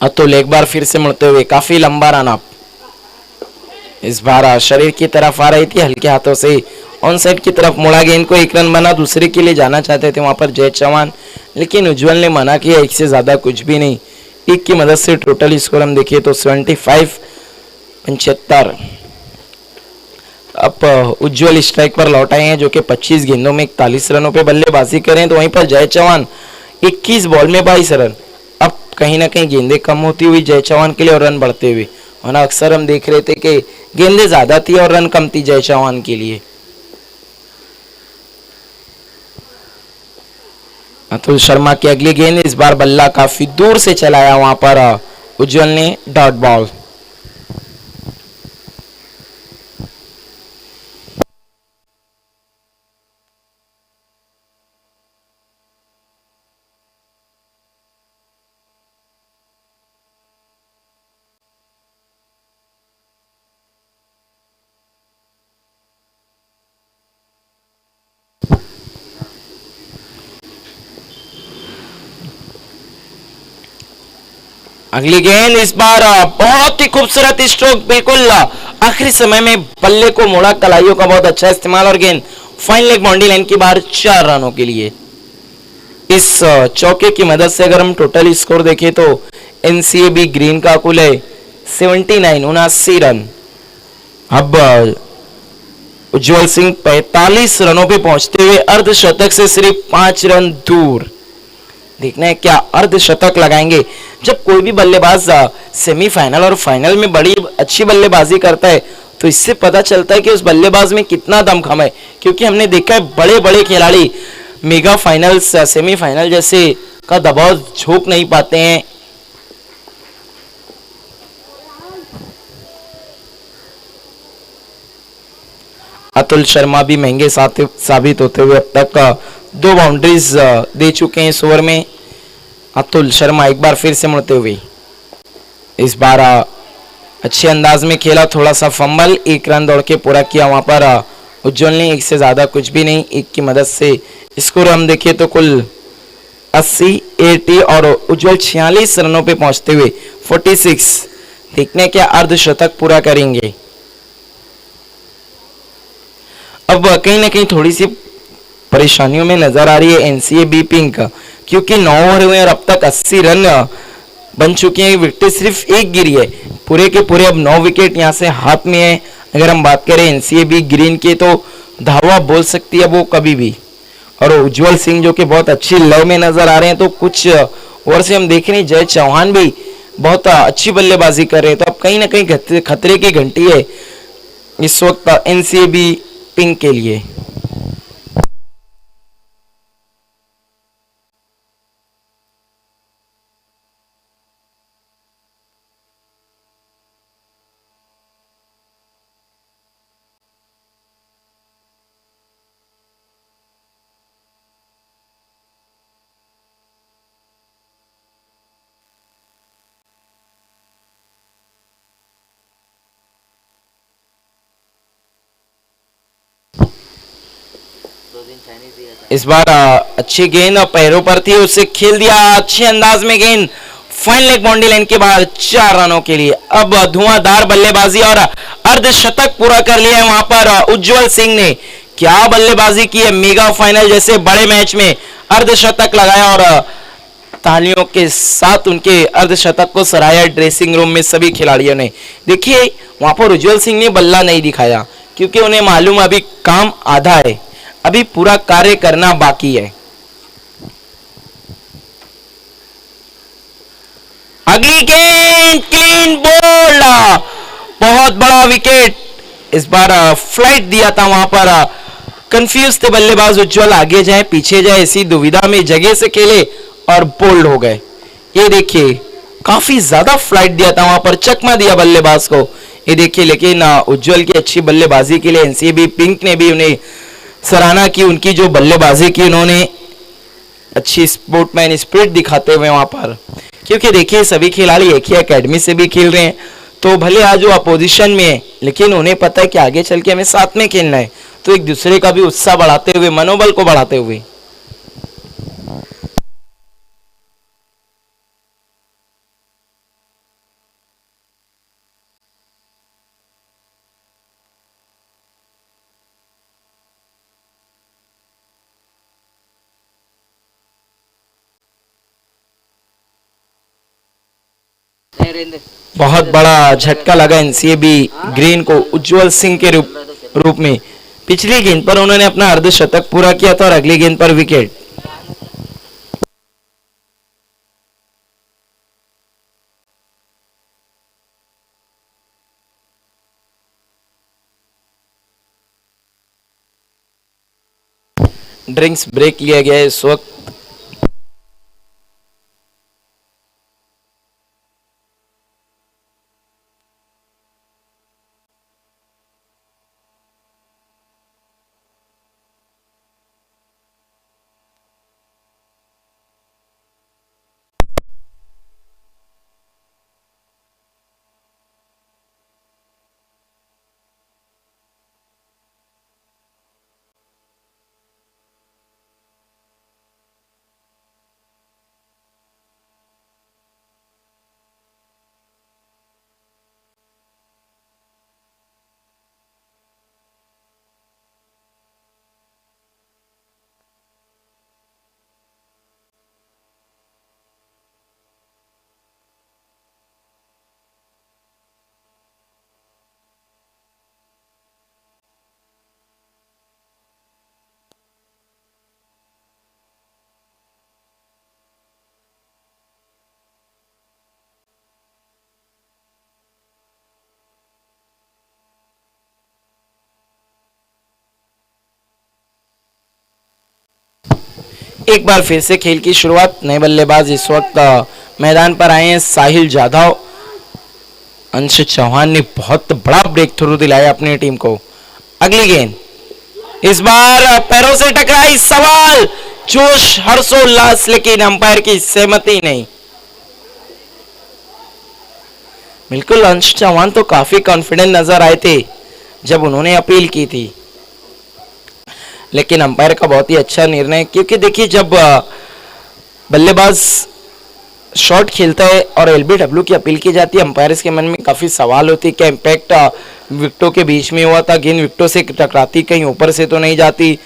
Atul एक बार फिर से मुड़ते हुए काफी लंबा रन अप, इस बार शरीर की तरफ आ रही थी, हल्के हाथों से ऑन साइड की तरफ मुड़ा, गेंद को 1 रन बना, दूसरे के लिए जाना चाहते थे वहां पर जय चौहान, लेकिन उज्जवल ने मना किया, 1 से ज्यादा कुछ भी नहीं। 1 की मदद से टोटल स्कोर हम देखिए तो 75-75। अब उज्जवल स्ट्राइक पर लौट आए हैं जो कि 25 गेंदों में 41 रनों पे बल्लेबाजी करें, तो वहीं पर जय चौहान 21 बॉल में 22 रन। अब कहीं ना कहीं गेंदें कम होती हुई जय चौहान के लिए और रन बढ़ते हुए, वरना अक्सर हम देख रहे थे कि गेंदें ज्यादा थी और रन कम थी जय चौहान के लिए। अतुल शर्मा की अगली गेंद, इस बार बल्ला काफी दूर से चलाया, वहां पर उज्जवल ने डॉट बॉल। अगली गेंद, इस बार बहुत ही खूबसूरत स्ट्रोक, बिल्कुल आखिरी समय में बल्ले को मोड़ा, कलाइयों का बहुत अच्छा इस्तेमाल और गेंद फाइन लेग बाउंड्री लाइन के बाहर 4 रनों के लिए। इस चौके की मदद से अगर हम टोटल स्कोर देखें तो एनसीए ग्रीन का कुल है 79 रन। अब उज्जवल सिंह 45 रनों पे पहुंचते हुए अर्धशतक से सिर्फ 5 रन दूर। देखना है क्या अर्धशतक लगाएंगे। जब कोई भी बल्लेबाज सेमीफाइनल और फाइनल में बड़ी अच्छी बल्लेबाजी करता है तो इससे पता चलता है कि उस बल्लेबाज में कितना दमखम है, क्योंकि हमने देखा है बड़े बड़े खिलाड़ी मेगा फाइनल्स सेमीफाइनल जैसे का दबाव झोंक नहीं पाते हैं। अतुल शर्मा भी महंगे साबित होते हुए अब तक 2 बाउंड्रीज दे चुके हैं इस ओवर में। अतुल शर्मा एक बार फिर से मुड़ते हुए, इस बार अच्छे अंदाज में खेला, थोड़ा सा फंबल, 1 रन दौड़ के पूरा किया वहां पर उज्जवल ने, 1 से ज्यादा कुछ भी नहीं, 1 की मदद से स्कोर हम देखें तो कुल 80, 80 और उज्जवल 46 रनों पे पहुंचते हुए 46, देखने क्या अर्धशतक पूरा करेंगे। अब कहीं ना कहीं थोड़ी सी परेशानियों में नजर आ रही है एनसीए पिंक, क्योंकि 9 ओवर हुए और अब तक 80 रन बन चुके हैं, विकेट सिर्फ 1 गिरी है, पूरे के पूरे अब 9 विकेट यहां से हाथ में है। अगर हम बात करें एनसीए ग्रीन के तो धावा बोल सकती है वो कभी भी, और उज्जवल सिंह जो कि बहुत अच्छी लय में नजर आ रहे हैं, तो कुछ ओवर से हम देख रहे हैं जय चौहान भी बहुत अच्छी बल्लेबाजी कर रहे हैं, तो अब कहीं ना कहीं खतरे की घंटी है इस वक्त एनसीए पिंक के लिए। इस बार अच्छी गेंद और पैरों पर थी, उसे खेल दिया अच्छे अंदाज में गेंद, फाइन लेग बाउंड्री लाइन के बाहर 4 रनों के लिए। अब धुआंधार बल्लेबाजी और अर्धशतक पूरा कर लिया है वहां पर उज्जवल सिंह ने, क्या बल्लेबाजी की है, मेगा फाइनल जैसे बड़े मैच में अर्धशतक लगाया और तालियों के साथ उनके अर्धशतक को सराहाया ड्रेसिंग रूम में सभी खिलाड़ियों ने। देखिए वहां पर उज्जवल सिंह ने बल्ला नहीं दिखाया, क्योंकि उन्हें मालूम अभी काम आधा है, अभी पूरा कार्य करना बाकी है। अगली गेंद क्लीन बोल्ड, बहुत बड़ा विकेट, इस बार फ्लाइट दिया था वहां पर, कंफ्यूज थे बल्लेबाज उज्जवल, आगे जाए पीछे जाए इसी दुविधा में जगह से खेले और बोल्ड हो गए। ये देखिए काफी ज्यादा फ्लाइट दिया था वहां पर, चकमा दिया बल्लेबाज को, ये देखिए। लेकिन उज्जवल की अच्छी बल्लेबाजी के लिए एनसीए पिंक ने भी उन्हें सराहना की, उनकी जो बल्लेबाजी की उन्होंने अच्छी स्पोर्टमैन स्पिरिट दिखाते हुए वहां पर, क्योंकि देखिए सभी खिलाड़ी एक ही एकेडमी से भी खेल रहे हैं, तो भले आज वो अपोजिशन में है लेकिन उन्हें पता है कि आगे चल के हमें साथ में खेलना है, तो एक दूसरे का भी उत्साह बढ़ाते हुए, मनोबल को बढ़ाते हुए। बहुत बड़ा झटका लगा एनसीए ग्रीन को उज्जवल सिंह के रूप में, पिछली गेंद पर उन्होंने अपना अर्धशतक पूरा किया था और अगली गेंद पर विकेट। ड्रिंक्स ब्रेक लिया गया है इस वक्त। एक बार फिर से खेल की शुरुआत, नए बल्लेबाज इस वक्त मैदान पर आए हैं, साहिल जाधव। अंश चौहान ने बहुत बड़ा ब्रेक थ्रू दिलाया अपनी टीम को। अगली गेंद इस बार पैरों से टकराई, सवाल जोश, हर्षोल्लास, लेकिन अंपायर की सहमति नहीं। बिल्कुल अंश चौहान तो काफी कॉन्फिडेंट नजर आए थे जब उन्होंने अपील की थी, लेकिन अंपायर का बहुत ही अच्छा निर्णय, क्योंकि देखिए जब बल्लेबाज शॉट खेलता है और एलबीडब्ल्यू की अपील की जाती है, अंपायर के मन में काफी सवाल होती है क्या इम्पैक्ट विकेटों के बीच में हुआ था, गेंद विकेटों से टकराती कहीं ऊपर से तो नहीं जाती।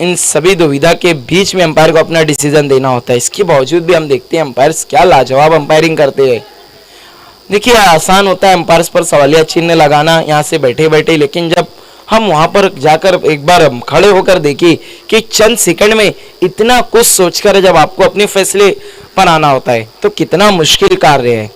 इन सभी दुविधा के बीच में अंपायर को अपना डिसीजन देना होता है। इसके बावजूद भी हम देखते हैं अंपायर्स क्या लाजवाब अंपायरिंग करते हैं। देखिए आसान होता है अंपायर्स पर सवालिया चिन्ह लगाना यहाँ से बैठे बैठे, लेकिन जब हम वहां पर जाकर एक बार खड़े होकर देखें कि चंद सेकंड में इतना कुछ सोचकर जब आपको अपने फैसले पर आना होता है तो कितना मुश्किल कार्य है।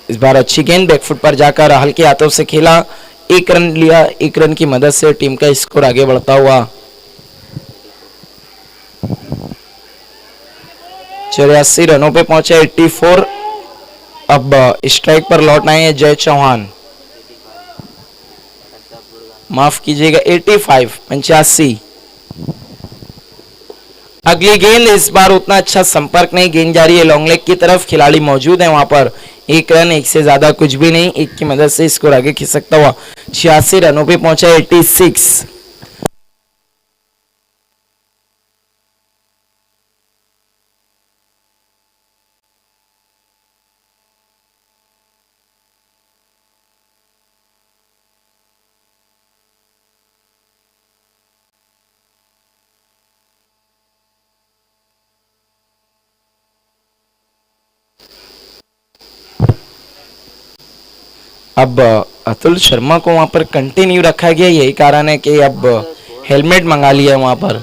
इस बार अच्छी गेंद बैकफुट पर जाकर हल्के हाथों से खेला, एक रन लिया, एक रन की मदद से टीम का स्कोर आगे बढ़ता हुआ 84 रनों पे पहुंचे 84। अब स्ट्राइक पर लौट आए हैं जय चौहान, माफ कीजिएगा 85। अगली गेंद, इस बार उतना अच्छा संपर्क नहीं, गेंद जा रही है लॉन्ग लेग की तरफ, खिलाड़ी मौजूद है वहां पर, एक रन, एक से ज्यादा कुछ भी नहीं, एक की मदद से स्कोर आगे खिंच सकता हुआ 86 रनों पे पहुंचा 86। अब अतुल शर्मा को वहां पर कंटिन्यू रखा गया, यही कारण है कि अब हेलमेट मंगा लिया वहां पर।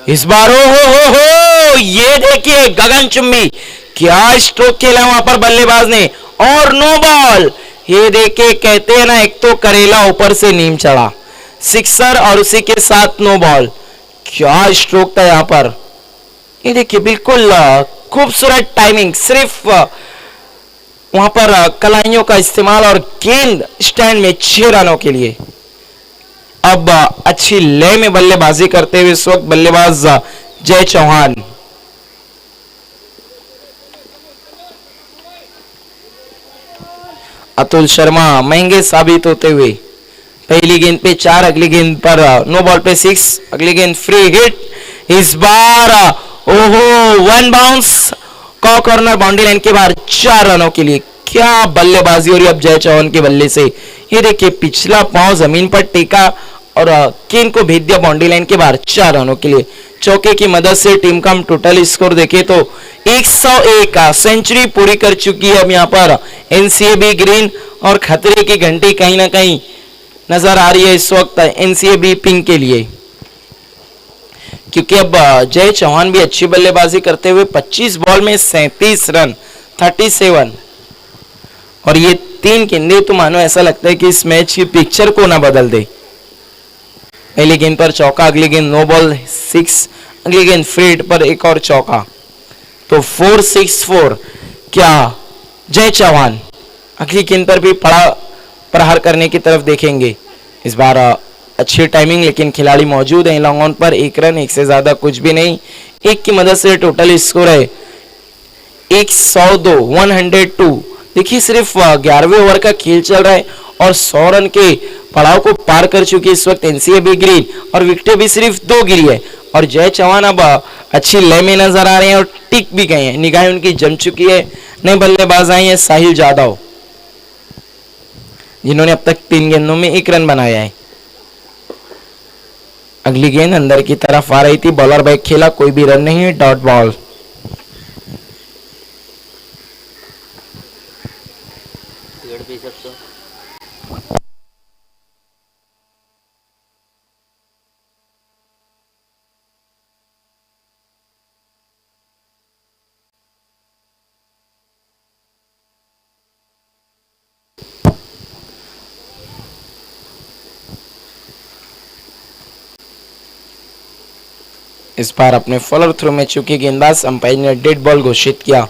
इस बार हो ये देखिए गगनचुंबी क्या स्ट्रोक खेला वहां पर बल्लेबाज ने, और नो बॉल। ये देखिए कहते हैं ना, एक तो करेला ऊपर से नीम चढ़ा, सिक्सर और उसी के साथ नो बॉल। क्या स्ट्रोक था यहाँ पर, ये देखिए बिल्कुल खूबसूरत टाइमिंग, सिर्फ वहां पर कलाइयों का इस्तेमाल और गेंद स्टैंड में 6 रनों के लिए। अब अच्छी लय में बल्लेबाजी करते हुए इस वक्त बल्लेबाज जय चौहान। अतुल शर्मा महंगे साबित होते हुए, पहली गेंद पे 4, अगली गेंद पर नो बॉल पे 6, अगली गेंद फ्री हिट। इस बार ओहो 1 बाउंस, कॉर्नर बाउंड्री लाइन के बाहर 4 रनों के लिए। क्या बल्लेबाजी हो रही अब जय चौहान के बल्ले से, ये देखिए पिछला पांव जमीन पर टेका और गेंद को भेज दिया बाउंड्री लाइन के बाहर 4 रनों के लिए। चौके की मदद से टीम का हम टोटल स्कोर देखें तो 101 का सेंचुरी पूरी कर चुकी है अब यहाँ पर एनसीएबी ग्रीन, और खतरे की घंटी कहीं ना कहीं नजर आ रही है इस वक्त एनसीएबी पिंक के लिए, क्योंकि अब जय चौहान भी अच्छी बल्लेबाजी करते हुए 25 बॉल में 37 रन 37, और ये 3 गेंदें तो मानो ऐसा लगता है कि इस मैच की पिक्चर को ना बदल दे। पहली गेंद पर चौका, अगली गेंद नो बॉल 6, अगली गेंद फ्री हिट पर एक और चौका, तो 4-6-4। क्या जय चौहान अगली गेंद पर भी प्रहार करने की तरफ देखेंगे। इस बार अच्छी टाइमिंग, लेकिन खिलाड़ी मौजूद है लॉन्ग ऑन पर। 1 रन, 1 से ज्यादा कुछ भी नहीं। 1 की मदद से टोटल स्कोर है 102, 102। देखिए सिर्फ 11वें ओवर का खेल चल रहा है और 100 रन के पड़ाव को पार कर चुकी है इस वक्त एनसीए ग्रीन, और विकेटें भी सिर्फ 2 गिरी है। और जय चौहान अब अच्छी लय में नजर आ रहे हैं और टिक भी गए हैं, निगाहें उनकी जम चुकी है। नए बल्लेबाज आए हैं साहिल जादव, जिन्होंने अब तक 3 गेंदों में 1 रन बनाया है। अगली गेंद अंदर की तरफ आ रही थी, बॉलर बैक खेला, कोई भी रन नहीं है, डॉट बॉल। भी सकते हो। इस बार अपने फॉलोअर थ्रू में चुकी गेंदबाज अंपायर ने डेड बॉल घोषित किया।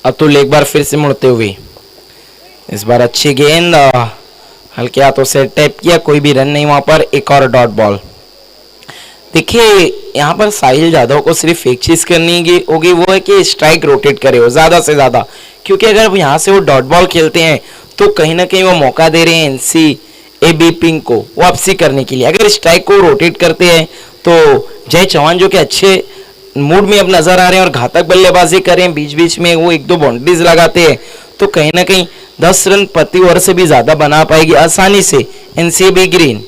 अतुल एक बार फिर से मुड़ते हुए, इस बार अच्छी गेंद, हल्के हाथों से टैप किया, कोई भी रन नहीं वहां पर। एक और डॉट बॉल। देखिए यहाँ पर साहिल जादव को सिर्फ एक चीज करनी होगी, वो है कि स्ट्राइक रोटेट करे वो ज्यादा से ज्यादा, क्योंकि अगर यहाँ से वो डॉट बॉल खेलते हैं तो कहीं ना कहीं वो मौका दे रहे हैं एनसीए पिंक को वापसी करने के लिए। अगर स्ट्राइक को रोटेट करते हैं तो जय चौहान जो कि अच्छे मूड में अब नजर आ रहे हैं और घातक बल्लेबाजी कर रहे हैं, बीच बीच में वो 1-2 बाउंड्रीज लगाते हैं, तो कहीं ना कहीं 10 रन प्रति ओवर से भी ज्यादा बना पाएगी आसानी से एनसीए ग्रीन।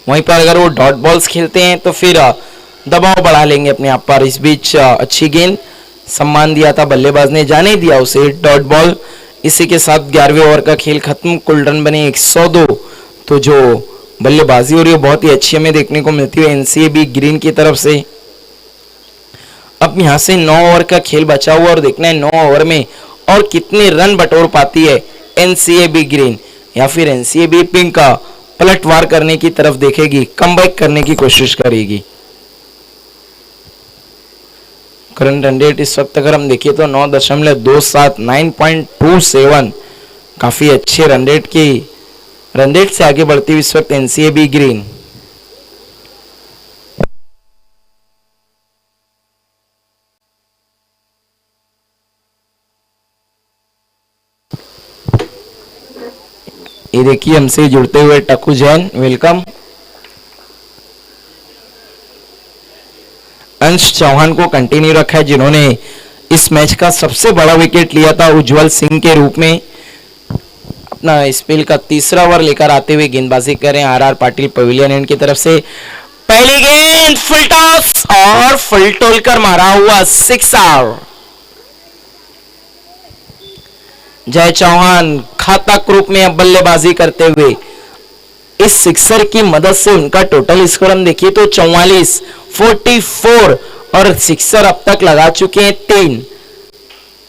वहीं पर अगर वो डॉट बॉल्स खेलते हैं तो फिर दबाव बढ़ा लेंगे अपने आप पर। इस बीच अच्छी गेंद, सम्मान दिया था बल्लेबाज ने, जाने दिया उसे, डॉट बॉल। इसी के साथ 11वें ओवर का खेल खत्म, कुल रन बने 102। तो जो बल्लेबाजी हो रही है बहुत ही अच्छी हमें देखने को मिलती है एनसीए ग्रीन की तरफ से। अब यहाँ से 9 ओवर का खेल बचा हुआ और देखना है 9 ओवर में और कितने रन बटोर पाती है एनसीए ग्रीन, या फिर एनसीए पिंक का पलटवार करने की तरफ देखेगी, कमबैक करने की कोशिश करेगी। करंट रन रेट इस वक्त अगर हम देखिए तो 9.27, 9.27, काफी अच्छे रन रेट से आगे बढ़ती हुई इस वक्त एनसीए ग्रीन। ये देखिए हमसे जुड़ते हुए टक्कू जैन, वेलकम। अंश चौहान को कंटिन्यू रखा है, जिन्होंने इस मैच का सबसे बड़ा विकेट लिया था उज्जवल सिंह के रूप में। अपना स्पेल का तीसरा ओवर लेकर आते हुए गेंदबाजी करें आरआर पाटिल पवेलियन एंड की तरफ से। पहली गेंद फुल टॉस और फुल टोल कर मारा हुआ सिक्सर। जय चौहान घातक रूप में अब बल्लेबाजी करते हुए इस सिक्सर की मदद से उनका टोटल स्कोर हम देखिए तो 44, 44 और सिक्सर अब तक लगा चुके हैं 3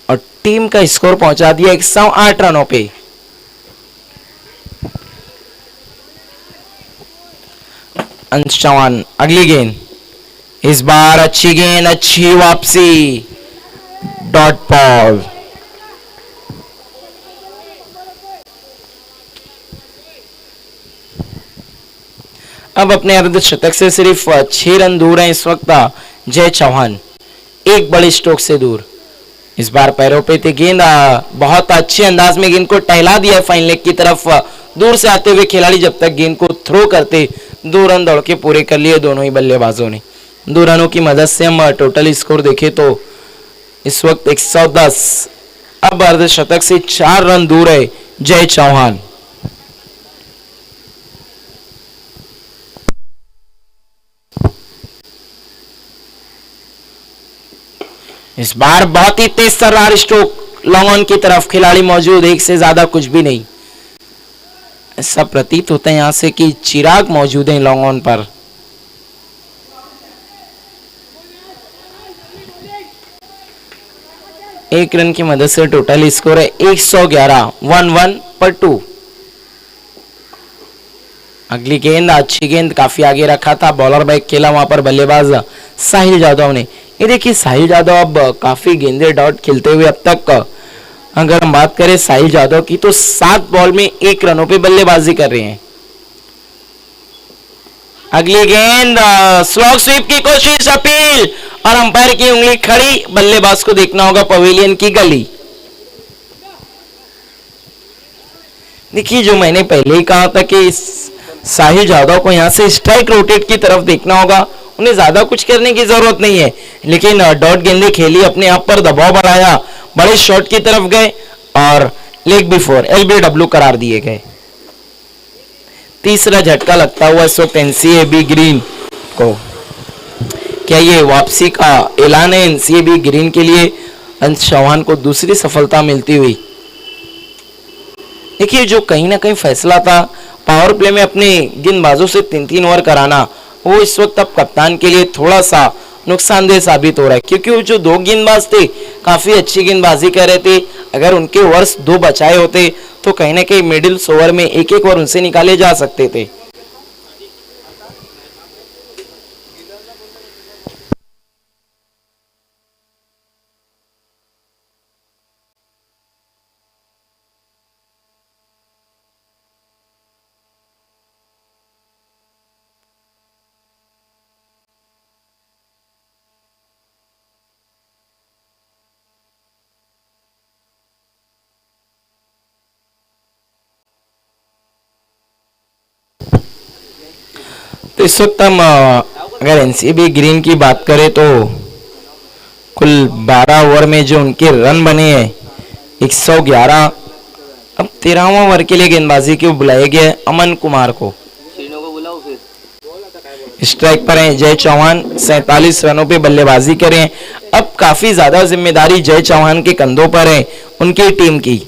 और टीम का स्कोर पहुंचा दिया 108 रनों पे। अंश चौहान अगली गेंद, इस बार अच्छी गेंद, अच्छी वापसी, डॉट बॉल। अब अपने अर्धशतक से सिर्फ 6 रन दूर हैं इस वक्त जय चौहान, एक बड़े स्ट्रोक से दूर। इस बार पैरों पे थी गेंद, बहुत अच्छे अंदाज में गेंद को टहला दिया फाइन लेग की तरफ। दूर से आते हुए खिलाड़ी जब तक गेंद को थ्रो करते 2 रन दौड़ के पूरे कर लिए दोनों ही बल्लेबाजों ने। 2 रनों की मदद से हम टोटल स्कोर देखें तो इस वक्त 110। अब अर्धशतक से 4 रन दूर है जय चौहान। इस बार बहुत ही तेज तर्रार स्ट्रोक लॉन्ग ऑन की तरफ, खिलाड़ी मौजूद, 1 से ज्यादा कुछ भी नहीं। ऐसा प्रतीत होता है यहाँ से कि चिराग मौजूद है लॉन्ग ऑन पर। एक रन की मदद से टोटल स्कोर है 111, 1-1 पर 2। अगली गेंद, अच्छी गेंद, काफी आगे रखा था, बॉलर बैक खेला वहां पर बल्लेबाज साहिल जादव ने। ये देखिए साहिल जादव अब काफी गेंदे डॉट खेलते हुए अब तक, अगर हम बात करें साहिल जादव की, तो 7 बॉल में 1 रनों पे बल्लेबाजी कर रहे हैं। अगली गेंद, स्लॉग स्वीप की कोशिश, अपील और अंपायर की उंगली खड़ी, बल्लेबाज को देखना होगा पवेलियन की गली। देखिए जो मैंने पहले ही कहा था कि साहिल जादव को यहां से स्ट्राइक रोटेट की तरफ देखना होगा, उन्हें ज्यादा कुछ करने की जरूरत नहीं है, लेकिन डॉट गेंदे खेली, अपने आप पर दबाव बढ़ाया, बड़े शॉट की तरफ गए और लेग बिफोर LBW करार दिए गए। तीसरा झटका लगता हुआ इस वक्त NCAB ग्रीन को। क्या ये वापसी का ऐलान है NCAB ग्रीन के लिए? अंश चौहान को दूसरी सफलता मिलती हुई। देखिए जो कहीं ना कहीं फैसला था पावर प्ले में अपने गेंदबाजों से 3-3 ओवर कराना, वो इस वक्त अब कप्तान के लिए थोड़ा सा नुकसानदेह साबित हो रहा है, क्योंकि वो जो 2 गेंदबाज थे काफी अच्छी गेंदबाजी कर रहे थे। अगर उनके ओवर्स 2 बचाए होते तो कहीं ना कहीं मिडिल ओवर में 1-1 ओवर उनसे निकाले जा सकते थे। तो इस वक्त हम अगर NCAB ग्रीन की बात करें तो कुल 12 ओवर में जो उनके रन बने हैं 111। अब 13वां ओवर के लिए गेंदबाजी के बुलाया गया है अमन कुमार को। शीनो को बुलाओ फिर। स्ट्राइक पर हैं जय चौहान, 47 रनों पे बल्लेबाजी करें। अब काफी ज्यादा जिम्मेदारी जय चौहान के कंधों पर है उनकी टीम की।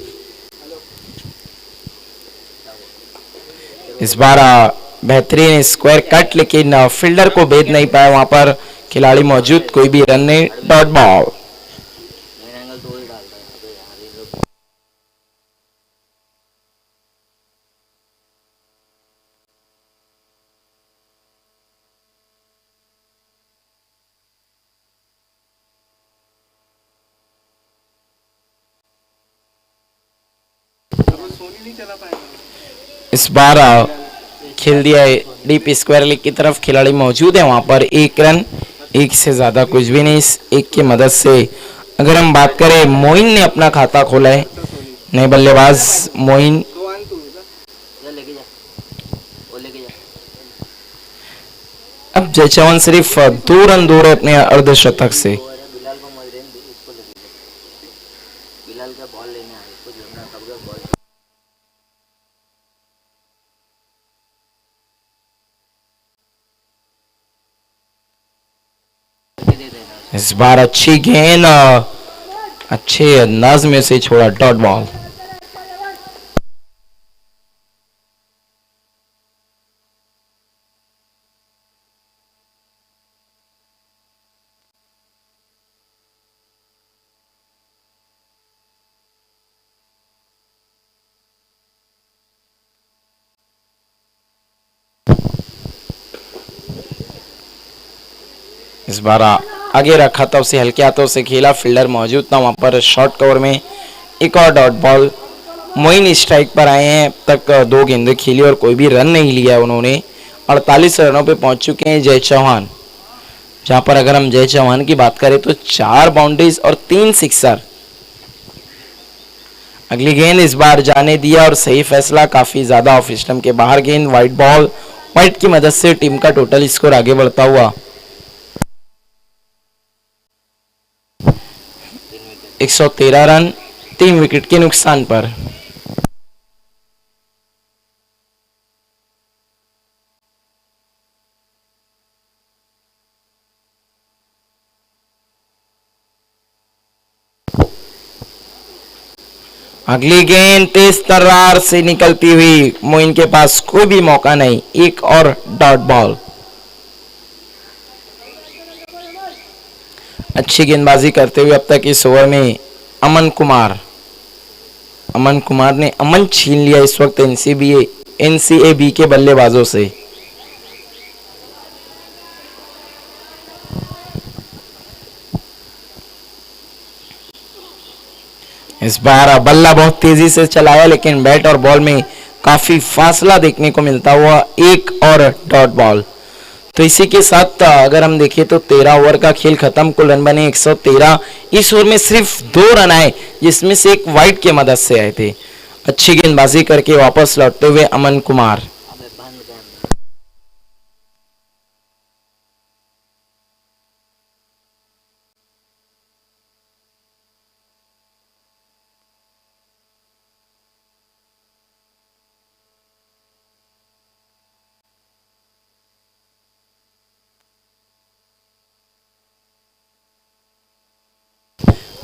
इस बार बेहतरीन स्क्वायर कट, लेकिन फील्डर को भेद नहीं पाया, वहां पर खिलाड़ी मौजूद, कोई भी रन नहीं, डॉट बॉल। मेरा एंगल तो वही डालता है। अबे यार ये लोग इस बार खेल दिया है डीप स्क्वायर लेग की तरफ, खिलाड़ी मौजूद है वहां पर। 1 रन, 1 से ज्यादा कुछ भी नहीं। इस 1 की मदद से अगर हम बात करें, मोइन ने अपना खाता खोला है, नए बल्लेबाज मोइन। जा लेके जा, वो लेके जा। अब जय चौहान सिर्फ 2 रन दूर है अपने अर्धशतक से। वो अरे बिलाल को मत रहने दे, इसको लेके जा। बिलाल का बॉल लेने आए, इसको जमना कब का बॉल दे देना। इस बार अच्छी गेंद, अच्छे अंदाज में से छोड़ा, डॉट बॉल। इस बार आगे रखा था, उसे हल्के हाथों से खेला, फील्डर मौजूद था वहां पर। शॉर्ट कवर में एक और डॉट बॉल। मोइन स्ट्राइक पर आए हैं, अब तक 2 गेंदें खेली और कोई भी रन नहीं लिया उन्होंने। 48 रनों पे पहुंच चुके हैं जय चौहान, जहां पर अगर हम जय चौहान की बात करें तो 4 बाउंड्रीज और 3 सिक्सर। अगली गेंद इस बार जाने दिया और सही फैसला, काफी ज्यादा ऑफ स्टंप के बाहर गेंद, वाइट बॉल। वाइट की मदद से टीम का टोटल स्कोर आगे बढ़ता हुआ 113 रन, 3 विकेट के नुकसान पर। अगली गेंद तेज तर्रार से निकलती हुई, मोइन के पास कोई भी मौका नहीं, एक और डॉट बॉल। अच्छी गेंदबाजी करते हुए अब तक इस ओवर में अमन कुमार ने अमन छीन लिया इस वक्त एनसीएबी के बल्लेबाजों से। इस बार बल्ला बहुत तेजी से चलाया, लेकिन बैट और बॉल में काफी फासला देखने को मिलता हुआ, एक और डॉट बॉल। तो इसी के साथ अगर हम देखें तो 13 ओवर का खेल खत्म, कुल रन बने 113। इस ओवर में सिर्फ 2 रन आए, जिसमें से एक वाइड के मदद से आए थे। अच्छी गेंदबाजी करके वापस लौटते हुए अमन कुमार।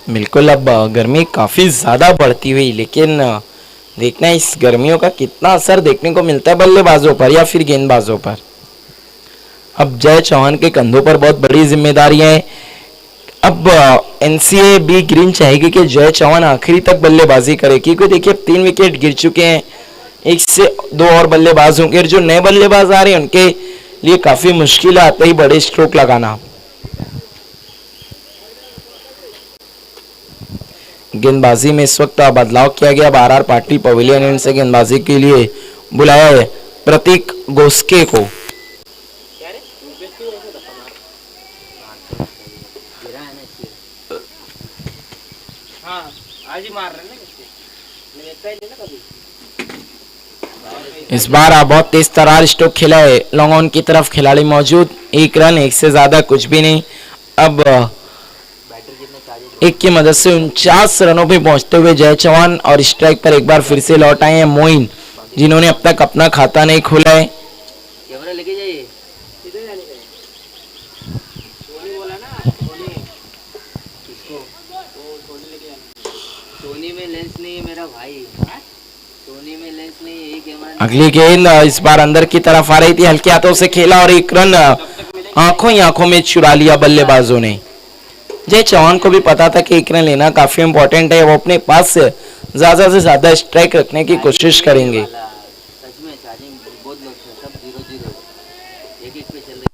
बिल्कुल, अब गर्मी काफी ज्यादा बढ़ती हुई, लेकिन देखना इस गर्मियों का कितना असर देखने को मिलता है बल्लेबाजों पर या फिर गेंदबाजों पर। अब जय चौहान के कंधों पर बहुत बड़ी जिम्मेदारियां हैं। अब एनसीए ग्रीन चाहेगी कि जय चौहान आखिरी तक बल्लेबाजी करे, क्योंकि देखिए 3 विकेट गिर चुके हैं, 1 से 2 और बल्लेबाज होंगे, और जो नए बल्लेबाज आ रहे हैं उनके लिए काफी मुश्किल आते ही बड़े स्ट्रोक लगाना। गेंदबाजी में इस वक्त बदलाव किया गया, आर पाटिल पवेलियन से गेंदबाजी के लिए बुलाया है प्रतीक गोस्के को। इस बार बहुत तेज तरार स्ट्रोक खेला है, लॉन्ग ऑन की तरफ खिलाड़ी मौजूद, 1 रन, 1 से ज्यादा कुछ भी नहीं। अब 1 की मदद से 49 रनों पे पहुंचते हुए जय चौहान, और स्ट्राइक पर एक बार फिर से लौट आए हैं मोइन, जिन्होंने अब तक अपना खाता नहीं खोला है। कैमरा लेके जाइए। सोनी में लेंस नहीं है मेरा भाई, सोनी में लेंस नहीं है, कैमरा। अगली गेंद इस बार अंदर की तरफ आ रही थी, हल्के हाथों से खेला और 1 रन आंखों ही आंखों में चुरा लिया बल्लेबाजों ने। जय चौहान को भी पता था कि 1 रन लेना काफी इंपॉर्टेंट है, वो अपने पास से ज्यादा स्ट्राइक रखने की कोशिश करेंगे। सच में चार्जिंग बहुत लोग सब 0-0 1-1 पे चल रही।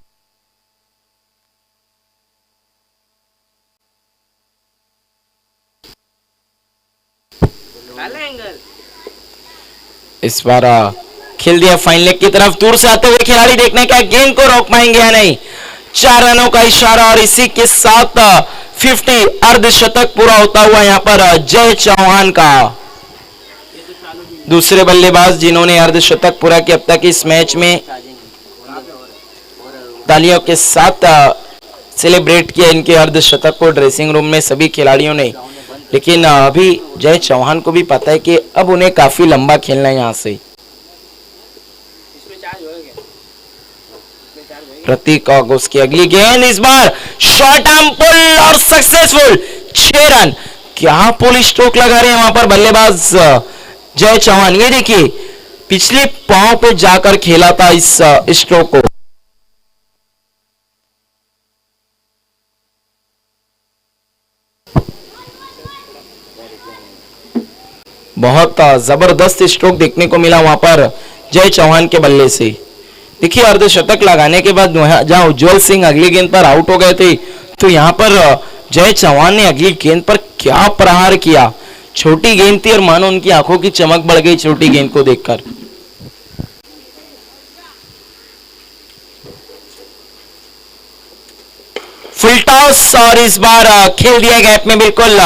इस बार खेल दिया फाइन लेग की तरफ, दूर से आते हुए खिलाड़ी, देखने का गेंद को रोक पाएंगे या नहीं। 4 रनों का इशारा, और इसी के साथ 50 अर्धशतक पूरा होता हुआ यहाँ पर जय चौहान का, दूसरे बल्लेबाज जिन्होंने अर्धशतक पूरा किया अब तक इस मैच में। तालियों के साथ सेलिब्रेट किया इनके अर्धशतक को ड्रेसिंग रूम में सभी खिलाड़ियों ने, लेकिन अभी जय चौहान को भी पता है कि अब उन्हें काफी लंबा खेलना है यहाँ से। प्रतीक ऑगस्ट की अगली गेंद, इस बार शॉर्ट आर्म पुल और सक्सेसफुल, 6 रन। क्या पुल स्ट्रोक लगा रहे हैं वहां पर बल्लेबाज जय चौहान। ये देखिए पिछले पांव पे जाकर खेला था इस स्ट्रोक को। बहुत जबरदस्त स्ट्रोक देखने को मिला वहां पर जय चौहान के बल्ले से। देखिए अर्धशतक लगाने के बाद जहां उज्जवल सिंह अगली गेंद पर आउट हो गए थे, तो यहां पर जय चौहान ने अगली गेंद पर क्या प्रहार किया। छोटी गेंद थी और मानो उनकी आंखों की चमक बढ़ गई छोटी गेंद को देखकर। फुल टॉस, और इस बार खेल दिया गैप में बिल्कुल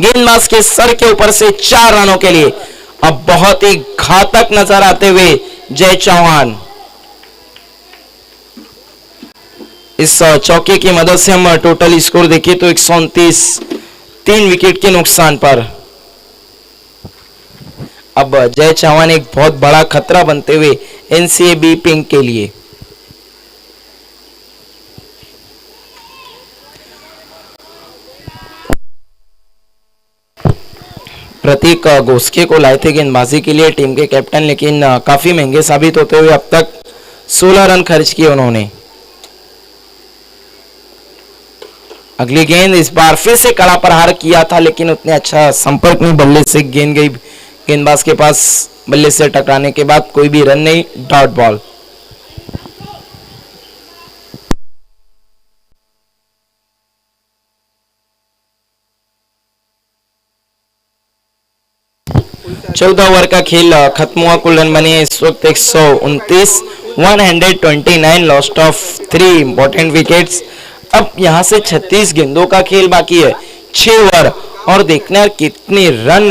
गेंदबाज के सर के ऊपर से 4 रनों के लिए। अब बहुत ही घातक नजर आते हुए जय चौहान। इस चौके की मदद से हम टोटल स्कोर देखें तो 129, 3 विकेट के नुकसान पर। अब जय चौहान एक बहुत बड़ा खतरा बनते हुए एनसीएबी पिंक के लिए। प्रतीक गोस्के को लाए थे गेंदबाजी के लिए टीम के कैप्टन, लेकिन काफी महंगे साबित होते हुए अब तक 16 रन खर्च किए उन्होंने। अगली गेंद इस बार फिर से कड़ा प्रहार किया था, लेकिन उतने अच्छा संपर्क नहीं, बल्ले से गेंद गई गेंदबाज के पास, बल्ले से टकराने के बाद कोई भी रन नहीं, डॉट बॉल। चौदह ओवर का खेल खत्म हुआ, कुल रन बने इस वक्त 129, 129, लॉस्ट ऑफ 3 इंपॉर्टेंट विकेट्स। अब यहां से 36 गेंदों का खेल बाकी है, 6 ओवर, और देखना है कितने रन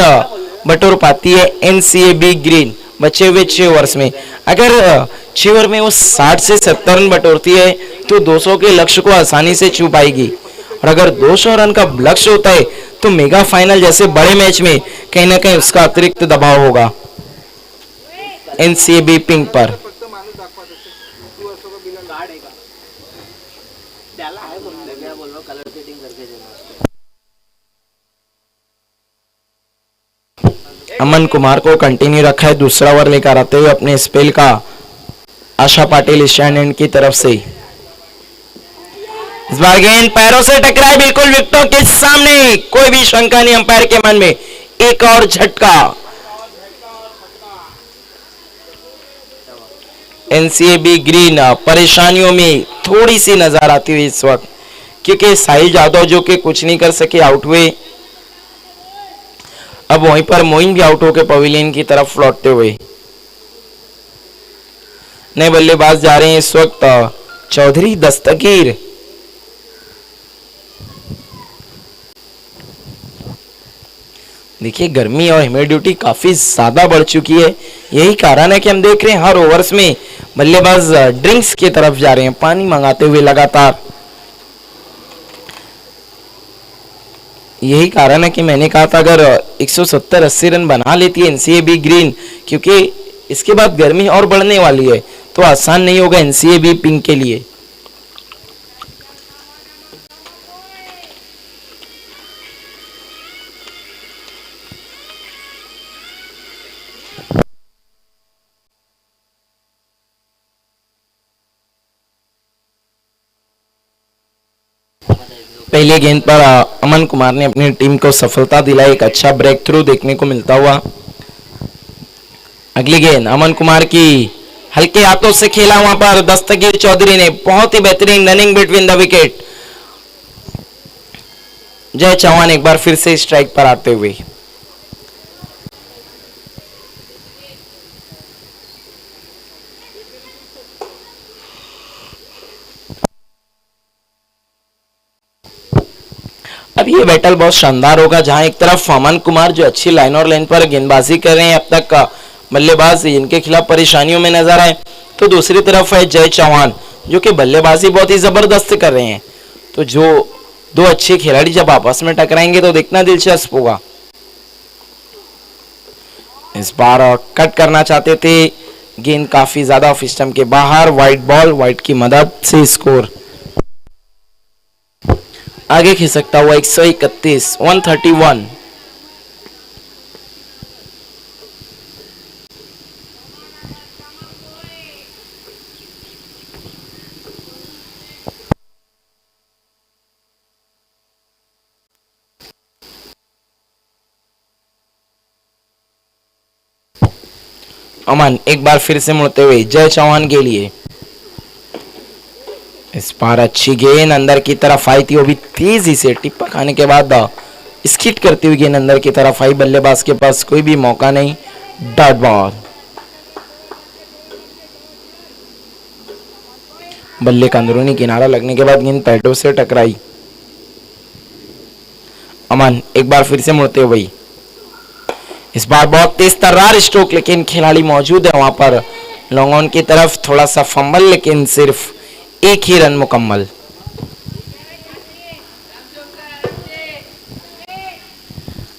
बटोर पाती है एनसीएबी ग्रीन बचे हुए 6 ओवर्स में। अगर 6 ओवर में वो 60 से 70 रन बटोरती है तो 200 के लक्ष्य को आसानी से छू पाएगी, और अगर 200 रन का लक्ष्य होता है तो मेगा फाइनल जैसे बड़े मैच में कहीं ना कहीं उसका अतिरिक्त दबाव होगा एनसीएबी पिंक पर। अमन कुमार को कंटिन्यू रखा है, दूसरा ओवर लेकर आते हुए अपने स्पेल का आशा पाटिल स्टैंड एंड की तरफ से। इस बार गेंद पैरों से टकराई बिल्कुल विकेटों के सामने, कोई भी शंका नहीं अंपायर के मन में, एक और झटका। एनसीएबी ग्रीन परेशानियों में थोड़ी सी नजर आती हुई इस वक्त, क्योंकि साहिल यादव जो कि कुछ नहीं कर सके, आउट हुए। अब वहीं पर मोइन भी आउट होकर पवेलियन की तरफ लौटते हुए। नए बल्लेबाज जा रहे हैं इस वक्त चौधरी दस्तगीर। देखिए गर्मी और ह्यूमिडिटी काफी ज्यादा बढ़ चुकी है, यही कारण है कि हम देख रहे हैं हर ओवर्स में बल्लेबाज ड्रिंक्स की तरफ जा रहे हैं, पानी मंगाते हुए लगातार। यही कारण है कि मैंने कहा था अगर 170-80 रन बना लेती है एनसीएबी ग्रीन, क्योंकि इसके बाद गर्मी और बढ़ने वाली है, तो आसान नहीं होगा एनसीएबी पिंक के लिए। पहले गेंद पर अमन कुमार ने अपनी टीम को सफलता दिलाई, एक अच्छा ब्रेक थ्रू देखने को मिलता हुआ। अगली गेंद अमन कुमार की हल्के हाथों से खेला, वहां पर दस्तगीर चौधरी ने बहुत ही बेहतरीन रनिंग बिटवीन द विकेट। जय चौहान एक बार फिर से स्ट्राइक पर आते हुए। अब ये बैटल बहुत शानदार होगा, जहां एक तरफ अमन कुमार जो अच्छी लाइन और लाइन पर गेंदबाजी कर रहे हैं, अब तक का बल्लेबाज इनके खिलाफ परेशानियों में नजर आए, तो दूसरी तरफ है जय चौहान जो कि बल्लेबाजी बहुत ही जबरदस्त कर रहे हैं। तो जो दो अच्छे खिलाड़ी जब आपस में टकराएंगे तो देखना दिलचस्प होगा। इस बार कट करना चाहते थे, गेंद काफी ज्यादा ऑफ स्टंप के बाहर, वाइड बॉल, वाइड की मदद से स्कोर आगे खिसकता हुआ 131, 131। अमन एक बार फिर से मुड़ते हुए जय चौहान के लिए। इस बार अच्छी गेंद अंदर की तरफ आई थी, वो भी तेजी से टिप्पा खाने के बाद स्किट करती हुई गेंद अंदर की तरफ आई, बल्लेबाज के पास कोई भी मौका नहीं, डॉट बॉल। बल्ले का अंदरूनी किनारा लगने के बाद गेंद पैडों से टकराई। अमन एक बार फिर से मुड़ते हुए, इस बार बहुत तेज तर्रार स्ट्रोक, लेकिन खिलाड़ी मौजूद है वहां पर लॉन्ग ऑन की तरफ, थोड़ा सा फंबल, लेकिन सिर्फ एक ही रन मुकम्मल।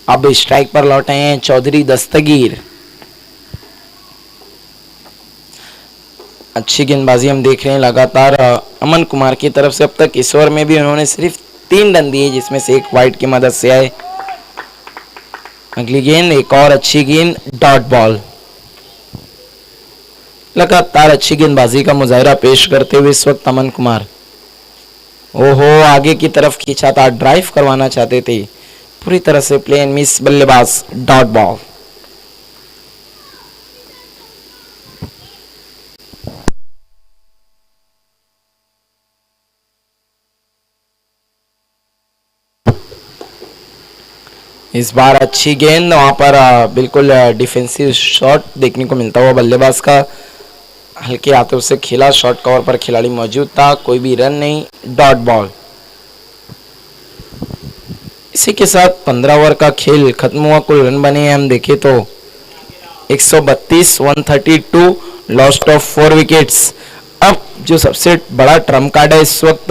अब स्ट्राइक पर लौटे हैं चौधरी दस्तगीर। अच्छी गेंदबाजी हम देख रहे हैं लगातार अमन कुमार की तरफ से। अब तक इस ओवर में भी उन्होंने सिर्फ 3 रन दिए, जिसमें से एक वाइड की मदद से आए। अगली गेंद, एक और अच्छी गेंद, डॉट बॉल। लगातार अच्छी गेंदबाजी का मुजाहिरा पेश करते हुए इस वक्त अमन कुमार, ओहो आगे की तरफ खींचा था, ड्राइव करवाना चाहते थे, पूरी तरह से प्लेन मिस, बल्लेबाज डॉट बॉल। इस बार अच्छी गेंद, वहां पर बिल्कुल डिफेंसिव शॉट देखने को मिलता हुआ बल्लेबाज का, हल्के हाथों से खेला, शॉर्ट कवर पर खिलाड़ी मौजूद था, कोई भी रन नहीं, डॉट बॉल। इसी के साथ 15 ओवर का खेल खत्म हुआ। कुल रन बने हैं हम देखें तो 132, 132, लॉस्ट ऑफ 4 विकेट्स। अब जो सबसे बड़ा ट्रम्प कार्ड है इस वक्त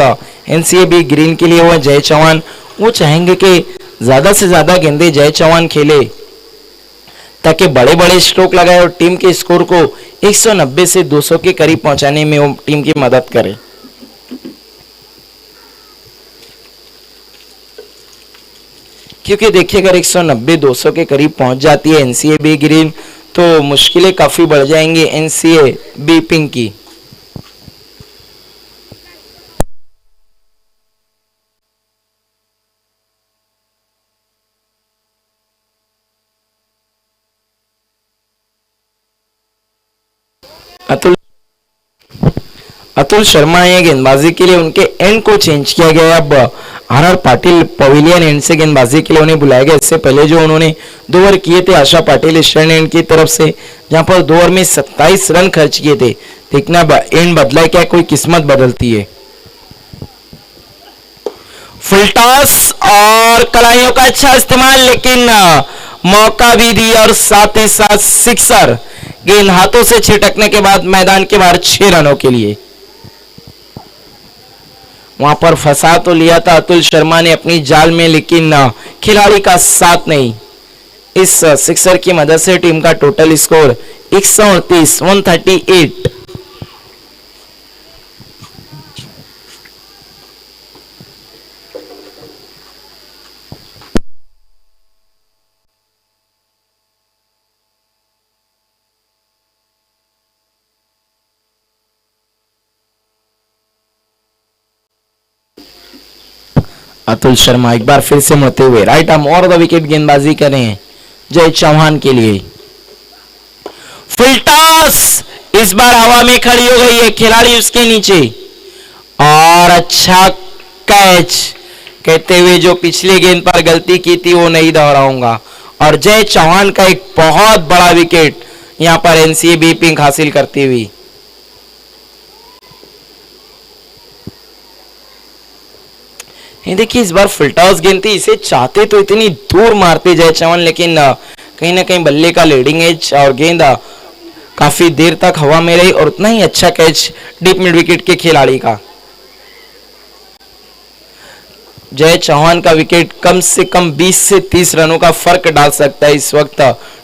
एनसीए ग्रीन के लिए वो जय चौहान, वो चाहेंगे कि ज्यादा से ज्यादा गेंदे जय चौहान खेले ताकि बड़े बड़े स्ट्रोक लगाए और टीम के स्कोर को 190 से 200 के करीब पहुंचाने में वो टीम की मदद करे। क्योंकि देखिए अगर 190-200 के करीब पहुंच जाती है एनसीए ग्रीन तो मुश्किलें काफी बढ़ जाएंगी एनसीए पिंक की। अतुल शर्मा ये गेंदबाजी के लिए उनके एंड को चेंज किया गया। अब आर पाटिल पवेलियन एंड से गेंदबाजी के लिए उन्हें बुलाया गया। इससे पहले जो उन्होंने 2 ओवर किए थे आशा पाटिल ईस्टर्न एंड की तरफ से, जहां पर 2 ओवर में 27 रन खर्च किए थे। देखना एंड बदला क्या, कोई किस्मत बदलती है। फुल टॉस और कलाइयों का अच्छा इस्तेमाल, लेकिन मौका भी दी और साथ ही साथ सिक्सर। गेंद हाथों से छिटकने के बाद मैदान के बाहर 6 रनों के लिए। वहां पर फंसा तो लिया था अतुल शर्मा ने अपनी जाल में, लेकिन खिलाड़ी का साथ नहीं। इस सिक्सर की मदद से टीम का टोटल स्कोर 138, 138। अतुल शर्मा एक बार फिर से मुड़ते हुए राइट आर्म और द विकेट गेंदबाजी करें जय चौहान के लिए। फुल टॉस, इस बार हवा में खड़ी हो गई है, खिलाड़ी उसके नीचे और अच्छा कैच। कहते हुए जो पिछली गेंद पर गलती की थी वो नहीं दोहराऊंगा। और जय चौहान का एक बहुत बड़ा विकेट यहां पर एनसीए पिंक हासिल करती हुई। ये देखिए इस बार फुल टॉस गेंद थी, इसे चाहते तो इतनी दूर मारते जय चौहान, लेकिन कहीं ना कहीं बल्ले का लीडिंग एज और गेंद काफी देर तक हवा में रही और उतना ही अच्छा कैच डीप मिड विकेट के खिलाड़ी का। जय चौहान का विकेट कम से कम 20 से 30 रनों का फर्क डाल सकता है इस वक्त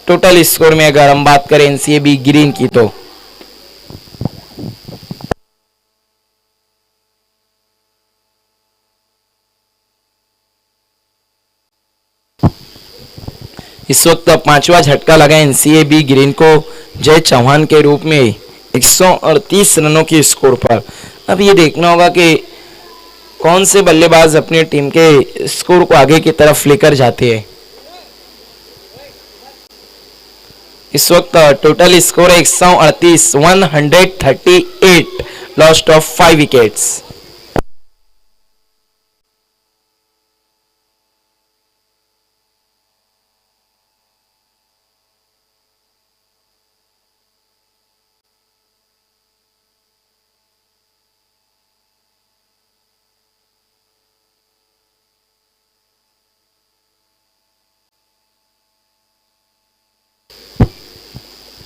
टोटल स्कोर में, अगर हम बात करें एनसीए ग्रीन की तो। इस वक्त 5वां झटका लगा एनसीए ग्रीन को जय चौहान के रूप में 138 रनों के स्कोर पर। अब ये देखना होगा कि कौन से बल्लेबाज अपनी टीम के स्कोर को आगे की तरफ लेकर जाते हैं। इस वक्त total score 138, 138, lost of 5 wickets.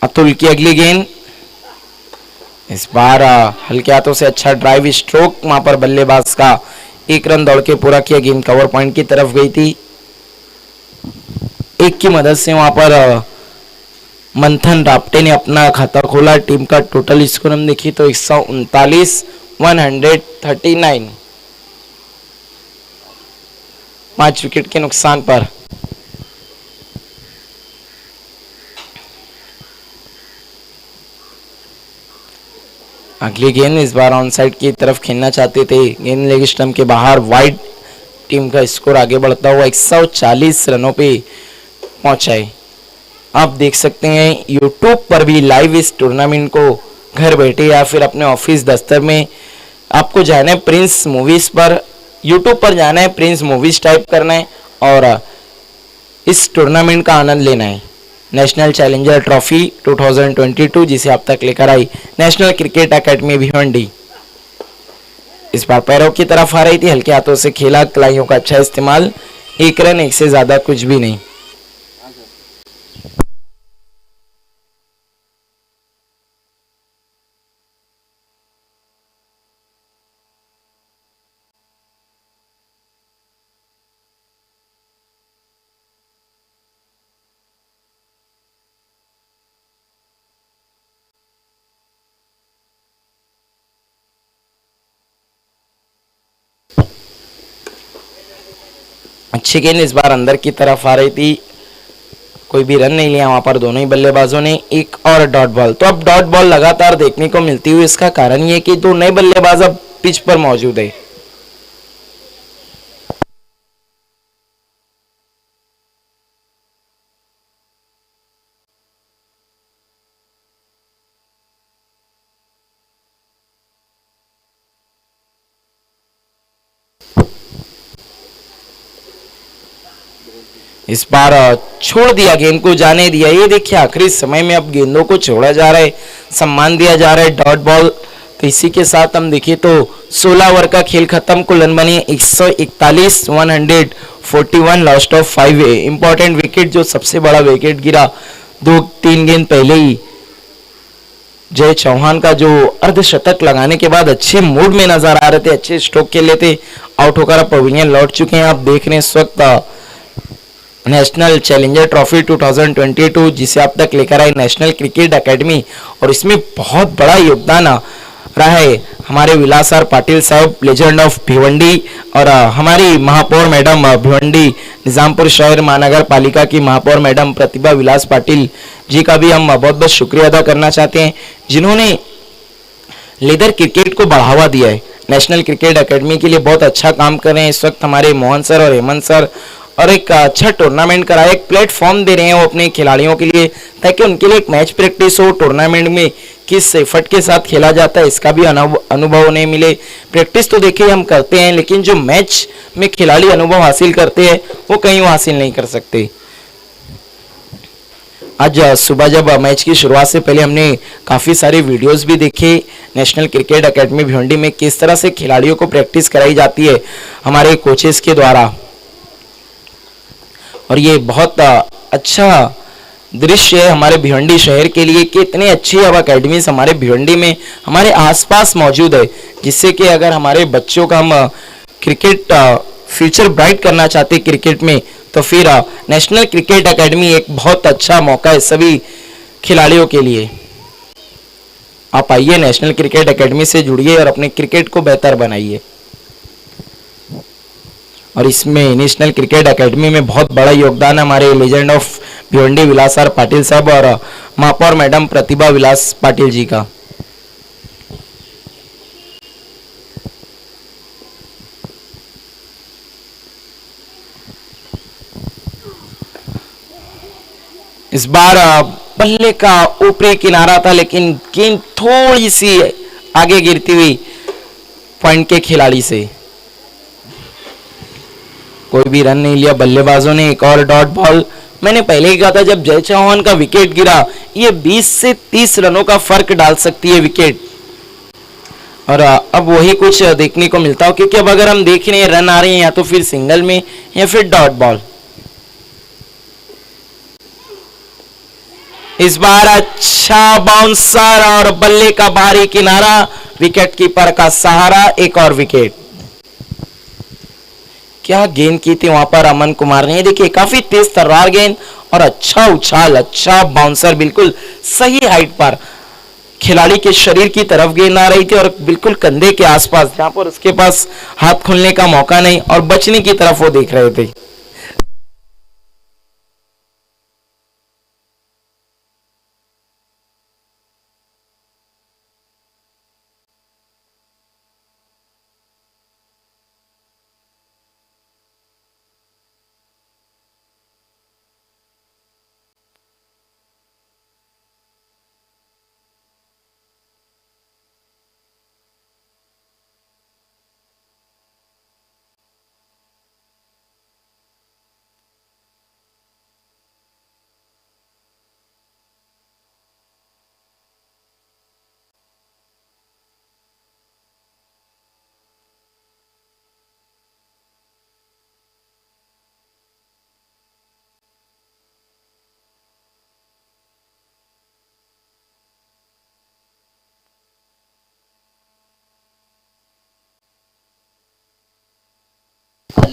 Atul की अगली गेंद, इस बार हल्के हाथों से अच्छा ड्राइव स्ट्रोक, वहां पर बल्लेबाज का 1 रन दौड़ के पूरा किया। गेंद कवर पॉइंट की तरफ गई थी, एक की मदद से वहां पर मंथन राप्टे ने अपना खाता खोला। टीम का टोटल स्कोर हम देखिए तो 139, 139, 5 विकेट के नुकसान पर। अगली गेंद इस बार ऑन साइड की तरफ खेलना चाहते थे, गेंद लेग स्टंप के बाहर, वाइड। टीम का स्कोर आगे बढ़ता हुआ 140 रनों पे पहुंचा है। आप देख सकते हैं यूट्यूब पर भी लाइव इस टूर्नामेंट को, घर बैठे या फिर अपने ऑफिस दफ्तर में। आपको जाना है प्रिंस मूवीज पर, यूट्यूब पर जाना है, प्रिंस मूवीज टाइप करना है और इस टूर्नामेंट का आनंद लेना है। नेशनल चैलेंजर ट्रॉफी 2022 जिसे अब तक लेकर आई नेशनल क्रिकेट एकेडमी भिवंडी। इस बार पैरों की तरफ आ रही थी, हल्के हाथों से खेला, कलाइयों का अच्छा इस्तेमाल, 1 रन, 1 से ज्यादा कुछ भी नहीं। अच्छी गेंद इस बार अंदर की तरफ आ रही थी, कोई भी रन नहीं लिया वहां पर दोनों ही बल्लेबाजों ने। एक और डॉट बॉल। तो अब डॉट बॉल लगातार देखने को मिलती हुई, इसका कारण ये कि 2 नए बल्लेबाज अब पिच पर मौजूद है। इस बार छोड़ दिया, गेंद को जाने दिया। ये देखिए आखिरी समय में अब गेंदों को छोड़ा जा रहा है, सम्मान दिया जा रहा है, डॉट बॉल। तो इसी के साथ हम देखिए तो 16 ओवर का खेल खत्म, कुल रन बने 141, 141, लॉस्ट ऑफ 5 है। इंपॉर्टेंट विकेट, जो सबसे बड़ा विकेट गिरा 2-3 गेंद पहले ही, जय चौहान का जो अर्धशतक लगाने के बाद अच्छे मूड में नजर आ रहे थे, अच्छे स्ट्रोक खेले थे, आउट होकर अब पवेलियन लौट चुके हैं। आप देख रहे हैं इस वक्त नेशनल चैलेंजर ट्रॉफी 2022 जिसे अब तक लेकर आई नेशनल क्रिकेट एकेडमी, और इसमें बहुत बड़ा योगदान रहा है हमारे विलासर पाटिल साहब, लेजेंड ऑफ भिवंडी, और हमारी महापौर मैडम भिवंडी निजामपुर शहर महानगर पालिका की महापौर मैडम प्रतिभा विलास पाटिल जी का भी हम बहुत बहुत शुक्रिया अदा करना चाहते हैं, जिन्होंने लेदर क्रिकेट को बढ़ावा दिया है। नेशनल क्रिकेट एकेडमी के लिए बहुत अच्छा काम कर रहे हैं इस वक्त हमारे मोहन सर और हेमंत सर, और एक अच्छा टूर्नामेंट कराया, एक प्लेटफॉर्म दे रहे हैं वो अपने खिलाड़ियों के लिए, ताकि उनके लिए एक मैच प्रैक्टिस हो, टूर्नामेंट में किस एफर्ट के साथ खेला जाता है इसका भी अनुभव उन्हें मिले। प्रैक्टिस तो देखिए हम करते हैं, लेकिन जो मैच में खिलाड़ी अनुभव हासिल करते हैं वो कहीं हासिल नहीं कर सकते। आज सुबह जब मैच की शुरुआत से पहले हमने काफ़ी सारे वीडियोस भी देखे नेशनल क्रिकेट एकेडमी भिवंडी में, किस तरह से खिलाड़ियों को प्रैक्टिस कराई जाती है हमारे कोचेस के द्वारा, और ये बहुत अच्छा दृश्य है हमारे भिवंडी शहर के लिए कि इतनी अच्छी अब अकेडमीज हमारे भिवंडी में हमारे आसपास मौजूद है, जिससे कि अगर हमारे बच्चों का हम क्रिकेट फ्यूचर ब्राइट करना चाहते क्रिकेट में, तो फिर नेशनल क्रिकेट एकेडमी एक बहुत अच्छा मौका है सभी खिलाड़ियों के लिए। आप आइए नेशनल क्रिकेट एकेडमी से जुड़िए और अपने क्रिकेट को बेहतर बनाइए। और इसमें नेशनल क्रिकेट एकेडमी में बहुत बड़ा योगदान है हमारे लेजेंड ऑफ भिवंडी विलासर पाटिल साहब और महापौर मैडम प्रतिभा विलास पाटिल जी का। इस बार बल्ले का ऊपरी किनारा था, लेकिन गेंद थोड़ी सी आगे गिरती हुई पॉइंट के खिलाड़ी से, कोई भी रन नहीं लिया बल्लेबाजों ने। एक और डॉट बॉल। मैंने पहले ही कहा था जब जय चौहान का विकेट गिरा, ये 20 से 30 रनों का फर्क डाल सकती है विकेट, और अब वही कुछ देखने को मिलता हो, क्योंकि अब अगर हम देख रहे हैं रन आ रहे हैं या तो फिर सिंगल में या फिर डॉट बॉल। इस बार अच्छा बाउंसर और बल्ले का बाहरी किनारा, विकेट कीपर का सहारा, एक और विकेट। क्या गेंद की थी वहां पर अमन कुमार ने, देखिए काफी तेज तर्रार गेंद और अच्छा उछाल, अच्छा बाउंसर, बिल्कुल सही हाइट पर खिलाड़ी के शरीर की तरफ गेंद आ रही थी और बिल्कुल कंधे के आसपास, जहां पर उसके पास हाथ खोलने का मौका नहीं और बचने की तरफ वो देख रहे थे।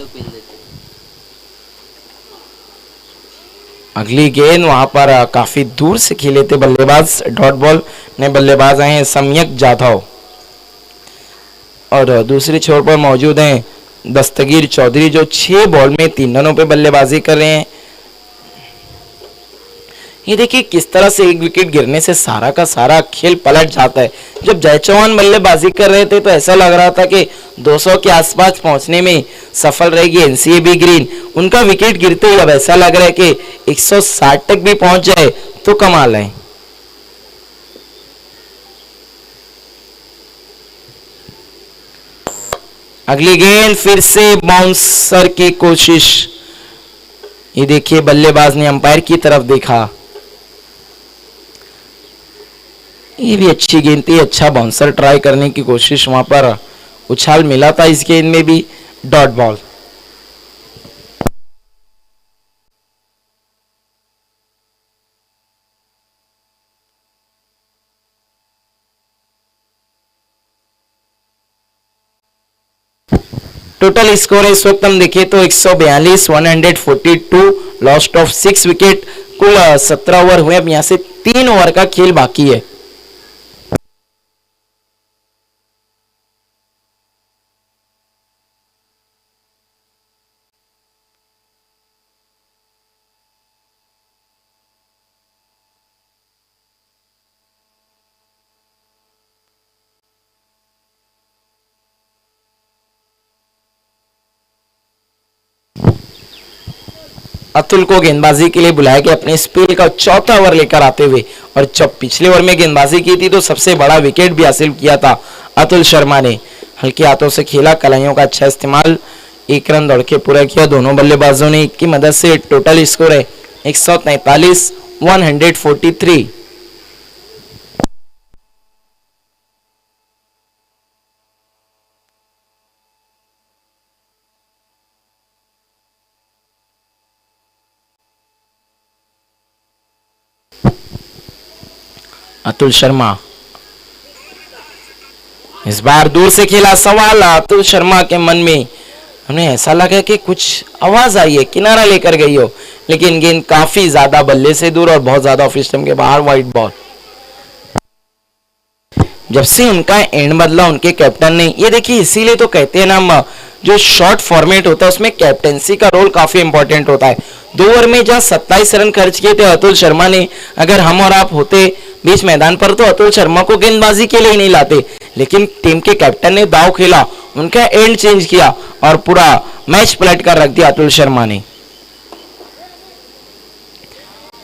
वैल्यू पिल देती है। अगली गेंद वहां पर काफी दूर से खेले थे बल्लेबाज, डॉट बॉल ने बल्लेबाज आए हैं सम्यक जाधव और दूसरे छोर पर मौजूद हैं दस्तगीर चौधरी जो 6 बॉल में 3 रनों पे बल्लेबाजी कर रहे हैं। ये देखिए किस तरह से एक विकेट गिरने से सारा का सारा खेल पलट जाता है। जब जय चौहान बल्लेबाजी कर रहे थे तो ऐसा लग रहा था कि 200 के आसपास पहुंचने में सफल रहेगी एनसीएबी ग्रीन। उनका विकेट गिरते ही अब ऐसा लग रहा है कि 160 तक भी पहुंच जाए तो कमाल है। अगली गेंद फिर से बाउंसर की कोशिश। ये देखिए बल्लेबाज ने अंपायर की तरफ देखा, ये भी अच्छी गेंद थी, अच्छा बाउंसर ट्राई करने की कोशिश, वहां पर उछाल मिला था इस गेंद में भी, डॉट बॉल। टोटल स्कोर इस वक्त हम देखें तो 142 142, लॉस्ट ऑफ 6 विकेट, कुल 17 ओवर हुए। अब यहां से 3 ओवर का खेल बाकी है। अतुल को गेंदबाजी के लिए बुलाया गया अपने स्पेल का चौथा ओवर लेकर आते हुए, और जब पिछले ओवर में गेंदबाजी की थी तो सबसे बड़ा विकेट भी हासिल किया था अतुल शर्मा ने। हल्के हाथों से खेला, कलाइयों का अच्छा इस्तेमाल, 1 रन दौड़ के पूरा किया दोनों बल्लेबाजों ने। की मदद से टोटल स्कोर है 143 143। अतुल शर्मा इस बार दूर से खेला, सवाल अतुल शर्मा के मन में, हमें ऐसा लगा कि कुछ आवाज आई है, किनारा लेकर गई हो, लेकिन गेंद काफी ज्यादा बल्ले से दूर और बहुत ज्यादा ऑफ स्टंप के बाहर, वाइड बॉल। जब से उनका एंड बदला उनके कैप्टन ने, ये देखिए इसीलिए तो कहते हैं ना, जो शॉर्ट फॉर्मेट होता है उसमें कैप्टेंसी का रोल काफी इंपॉर्टेंट होता है। 2 ओवर में जहां 27 रन खर्च किए थे अतुल शर्मा ने, अगर हम और आप होते बीच मैदान पर तो अतुल शर्मा को गेंदबाजी के लिए ही नहीं लाते, लेकिन टीम के कैप्टन ने दाव खेला, उनका एंड चेंज किया और पूरा मैच पलट कर रख दिया अतुल शर्मा ने।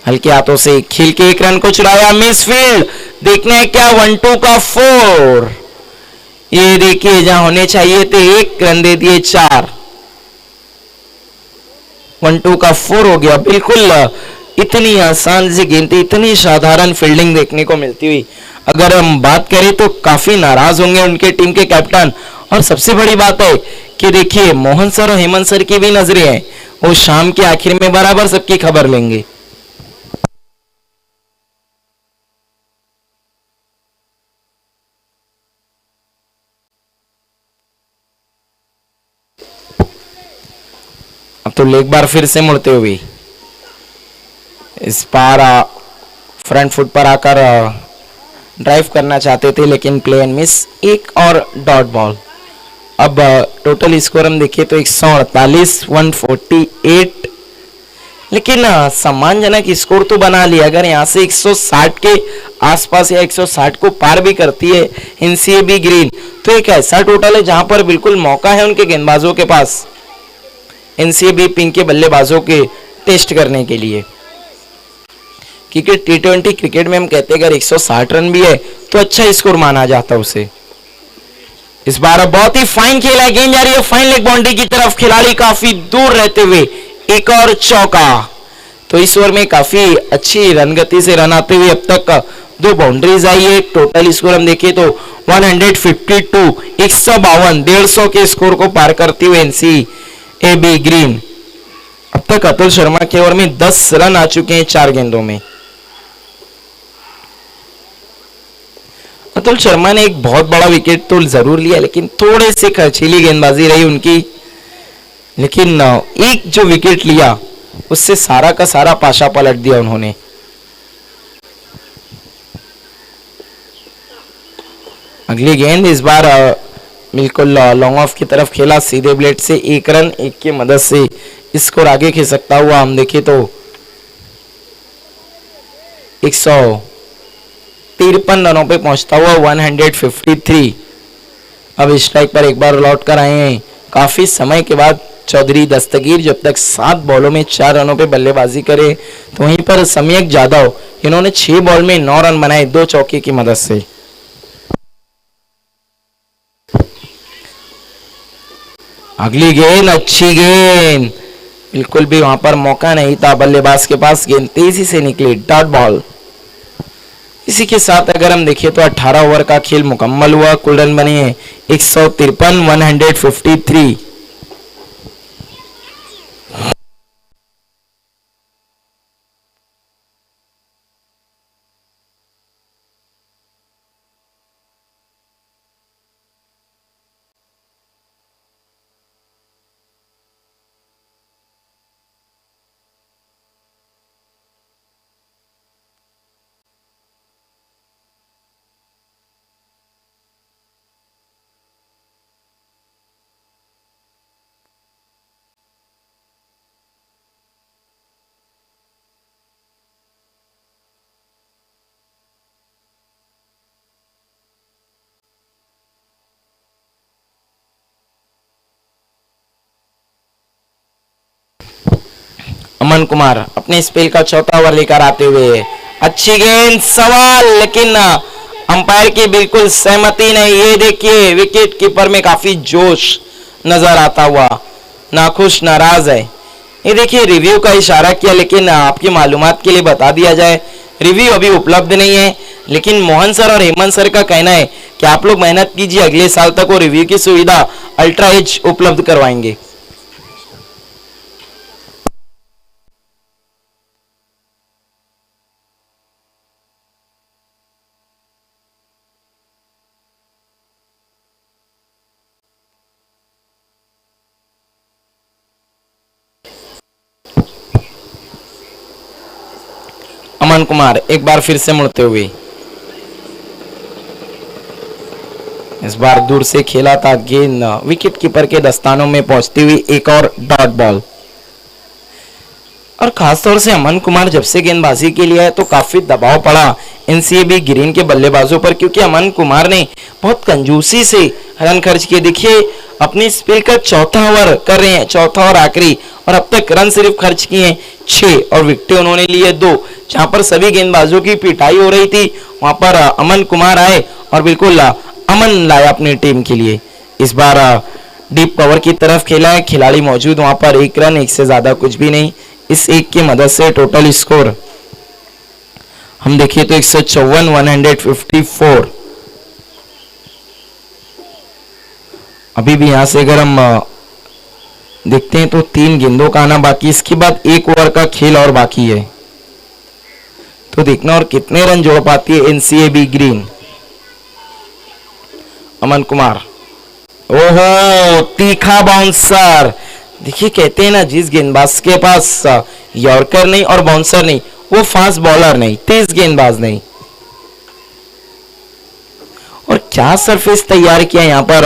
हल्के हाथों से खेल के 1 रन को चुराया, मिस फील्ड, देखने हैं क्या 1-2 का 4। ये देखिए जहां होने चाहिए थे 1 रन दे दिए 4, 1-2 का 4 हो गया। बिल्कुल इतनी आसान सी गेंद थी, इतनी साधारण फील्डिंग देखने को मिलती हुई। अगर हम बात करें तो काफी नाराज होंगे उनके टीम के कैप्टन। और सबसे बड़ी बात है कि देखिए मोहन सर और हेमंत सर की भी नजरें हैं, वो शाम के आखिर में बराबर सबकी खबर लेंगे। अब तो एक बार फिर से मुड़ते हुए इस बार फ्रंट फुट पर आकर ड्राइव करना चाहते थे, लेकिन प्ले एंड मिस, 1 और डॉट बॉल। अब टोटल स्कोर हम देखें तो 148 148, लेकिन सम्मानजनक स्कोर तो बना लिया। अगर यहाँ से 160 के आसपास या 160 को पार भी करती है एनसीएबी ग्रीन, तो एक ऐसा टोटल है जहां पर बिल्कुल मौका है उनके गेंदबाजों के पास, एनसीएबी पिंक के बल्लेबाजों के टेस्ट करने के लिए। क्योंकि T20 क्रिकेट में हम कहते हैं अगर 160 रन भी है तो अच्छा स्कोर माना जाता है उसे। इस बार बहुत ही फाइन खेला है, गेंद जा रही है फाइन लेग बाउंड्री की तरफ, खिलाड़ी काफी दूर रहते हुए 1 और चौका। तो इस ओवर में काफी अच्छी रन गति से रन आते हुए अब तक 2 बाउंड्रीज आई है। टोटल स्कोर हम देखें तो 152, 152, 150 के स्कोर को पार करते हुए एनसीएबी ग्रीन। अब तक अतुल शर्मा के ओवर में 10 रन आ चुके हैं 4 गेंदों में। अतुल शर्मा ने एक बहुत बड़ा विकेट तो जरूर लिया, लेकिन थोड़े से खर्चीली गेंदबाजी रही उनकी, लेकिन एक जो विकेट लिया उससे सारा का सारा पाशा पलट दिया उन्होंने। अगली गेंद इस बार बिल्कुल लॉन्ग ऑफ की तरफ खेला सीधे ब्लेड से, 1 रन 1 की मदद से स्कोर आगे खिसकता हुआ हम देखें तो 153 रनों पे पहुंचता हुआ 153। अब स्ट्राइक पर एक बार लौट कर आए हैं काफी समय के बाद चौधरी दस्तगीर, जब तक 7 बॉलों में 4 रनों पे बल्लेबाजी करे, तो वहीं पर सम्यक जादव इन्होंने 6 बॉल में 9 रन बनाए 2 चौके की मदद से। अगली गेंद अच्छी गेंद, बिल्कुल भी वहां पर मौका नहीं था बल्लेबाज के पास, गेंद तेजी से निकली, डॉट बॉल। इसी के साथ अगर हम देखें तो 18 ओवर का खेल मुकम्मल हुआ, कुल रन बने हैं 153, 153। अमन कुमार अपने स्पेल का चौथा ओवर लेकर आते हुए अच्छी गेंद, सवाल, लेकिन अंपायर की बिल्कुल सहमति नहीं। ये देखिए विकेट कीपर में काफी जोश नजर आता हुआ, नाखुश नाराज है। ये देखिए रिव्यू का इशारा किया, लेकिन आपकी मालूमात के लिए बता दिया जाए रिव्यू अभी उपलब्ध नहीं है, लेकिन मोहन सर और हेमंत सर का कहना है कि आप लोग मेहनत कीजिए, अगले साल तक वो रिव्यू की सुविधा अल्ट्रा एज उपलब्ध करवाएंगे। अमन कुमार एक बार फिर से मुड़ते हुए, इस बार दूर से खेला था, गेंद विकेट कीपर के दस्तानों में पहुंचती हुई एक और डॉट बॉल। और खासतौर से अमन कुमार जब से गेंदबाजी के लिए आए तो काफी दबाव पड़ा एनसीएबी ग्रीन के बल्लेबाजों पर, क्योंकि अमन कुमार ने बहुत कंजूसी से रन खर्च किए। देखिए अपने स्पेल का चौथा ओवर कर रहे हैं, चौथा और आखिरी, और अब तक रन सिर्फ खर्च किए हैं 6 और विकेटें उन्होंने लिए 2। जहां पर सभी गेंदबाजों की पिटाई हो रही थी वहां पर अमन कुमार आए और बिल्कुल अमन लाया अपनी टीम के लिए। इस बार डीप कवर की तरफ खेला है, खिलाड़ी मौजूद वहां पर, 1 रन, 1 से ज्यादा कुछ भी नहीं। इस 1 की मदद से टोटल स्कोर हम देखिए तो 154, 154। अभी भी यहां से अगर हम देखते हैं तो 3 गेंदों का आना बाकी, इसके बाद 1 ओवर का खेल और बाकी है, तो देखना और कितने रन जोड़ पाती है एनसीएबी ग्रीन। अमन कुमार, ओहो तीखा बाउंसर। देखिए कहते हैं ना, जिस गेंदबाज के पास यॉर्कर नहीं और बाउंसर नहीं, वो फास्ट बॉलर नहीं, तेज गेंदबाज नहीं। और क्या सरफेस तैयार किया यहाँ पर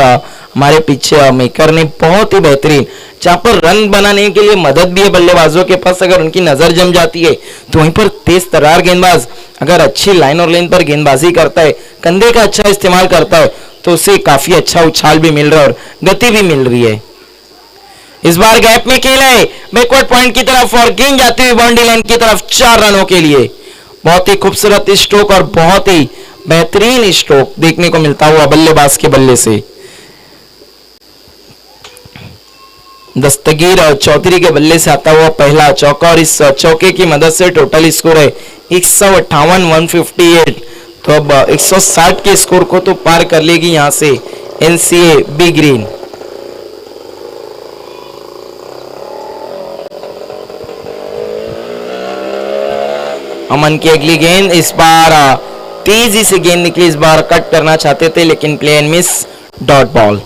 हमारे पीछे मेकर ने, बहुत ही बेहतरीन, जहां पर रन बनाने के लिए मदद भी है बल्लेबाजों के पास, अगर उनकी नजर जम जाती है तो वहीं पर तेज तर्रार गेंदबाज अगर अच्छी लाइन और लेन पर गेंदबाजी करता है, कंधे का अच्छा इस्तेमाल करता है, तो उसे काफी अच्छा उछाल भी मिल रहा है और गति भी मिल रही है। इस बार गैप में खेला है बैकवर्ड पॉइंट की तरफ और गेंद जाती हुई बाउंड्री लाइन की तरफ 4 रनों के लिए। बहुत ही खूबसूरत स्ट्रोक और बहुत ही बेहतरीन स्ट्रोक देखने को मिलता हुआ बल्लेबाज के बल्ले से। दस्तगीर और चौधरी के बल्ले से आता हुआ पहला चौका, और इस चौके की मदद से टोटल स्कोर है 158, 158। तो अब 160 के स्कोर को तो पार कर लेगी यहां से एनसीएबी ग्रीन। अमन की अगली गेंद, इस बार तेजी से गेंद निकली, इस बार कट करना चाहते थे लेकिन play and miss, dot ball.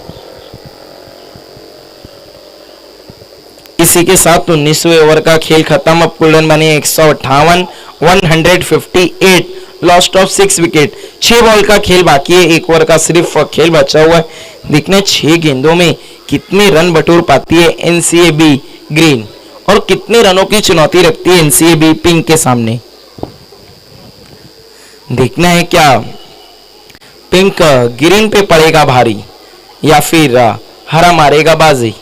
इसी के साथ 19वें ओवर का खेल खत्म। अब कुल रन बने 158, 158, लॉस्ट ऑफ 6 विकेट। 6 बॉल का खेल बाकी है, 1 ओवर का सिर्फ खेल बचा हुआ है। देखना 6 गेंदों में कितने रन बटोर पाती है एनसीएबी ग्रीन और कितने रनों की चुनौती रखती है एनसीएबी पिंक के सामने। देखना है क्या पिंक ग्रीन पे पड़ेगा भारी या फिर हरा मारेगा बाजी।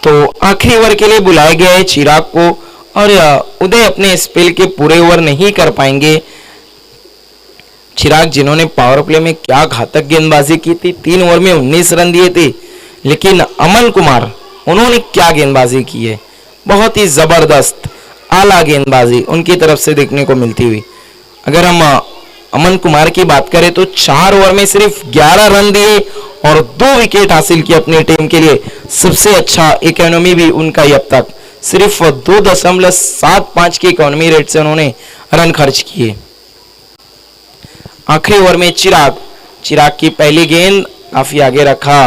तो आखिरी ओवर के लिए बुलाया गया है चिराग को और उदय अपने स्पेल के पूरे ओवर नहीं कर पाएंगे। चिराग जिन्होंने पावर प्ले में क्या घातक गेंदबाजी की थी, 3 ओवर में 19 रन दिए थे, लेकिन अमन कुमार उन्होंने क्या गेंदबाजी की है, बहुत ही जबरदस्त आला गेंदबाजी उनकी तरफ से देखने को मिलती हुई। अगर हम अमन कुमार की बात करें तो 4 ओवर में सिर्फ 11 रन दिए और 2 विकेट हासिल किए अपनी टीम के लिए। सबसे अच्छा इकोनॉमी भी उनका ही अब तक, सिर्फ 2.75 की इकोनॉमी रेट से उन्होंने रन खर्च किए। आखिरी ओवर में चिराग की पहली गेंद काफी आगे रखा,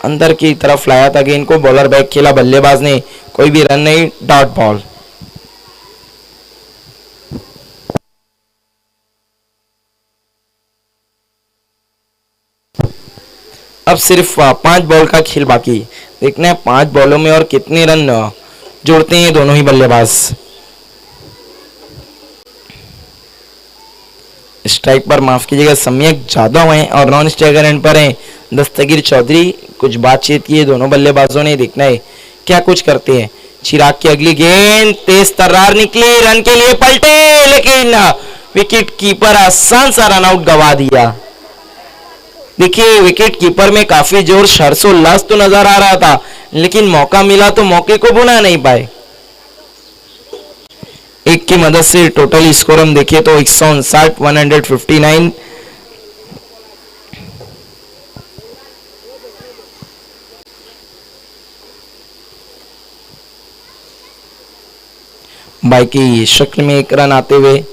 अंदर की तरफ लाया था गेंद को, बॉलर बैक खेला, बल्लेबाज ने कोई भी रन नहीं, डॉट बॉल। अब सिर्फ 5 बॉल का खेल बाकी। देखना है 5 बॉलों में और कितने रन जोड़ते हैं दोनों ही बल्लेबाज। स्ट्राइक पर माफ कीजिएगा सम्यक जादव हैं और नॉन स्ट्राइकर एंड पर हैं दस्तगीर चौधरी। कुछ बातचीत की है दोनों बल्लेबाजों ने, देखना है क्या कुछ करते हैं। चिराग की अगली गेंद तेज तर्रार निकली, रन के लिए पलटे, लेकिन विकेट कीपर आसान सा रन आउट गवा दिया। देखिए विकेट कीपर में काफी जोर हर्षोल्लास तो नजर आ रहा था, लेकिन मौका मिला तो मौके को भुना नहीं पाए। 1 की मदद से टोटल स्कोर हम देखिए तो 159, 159। बाई की शक्ल में 1 रन आते हुए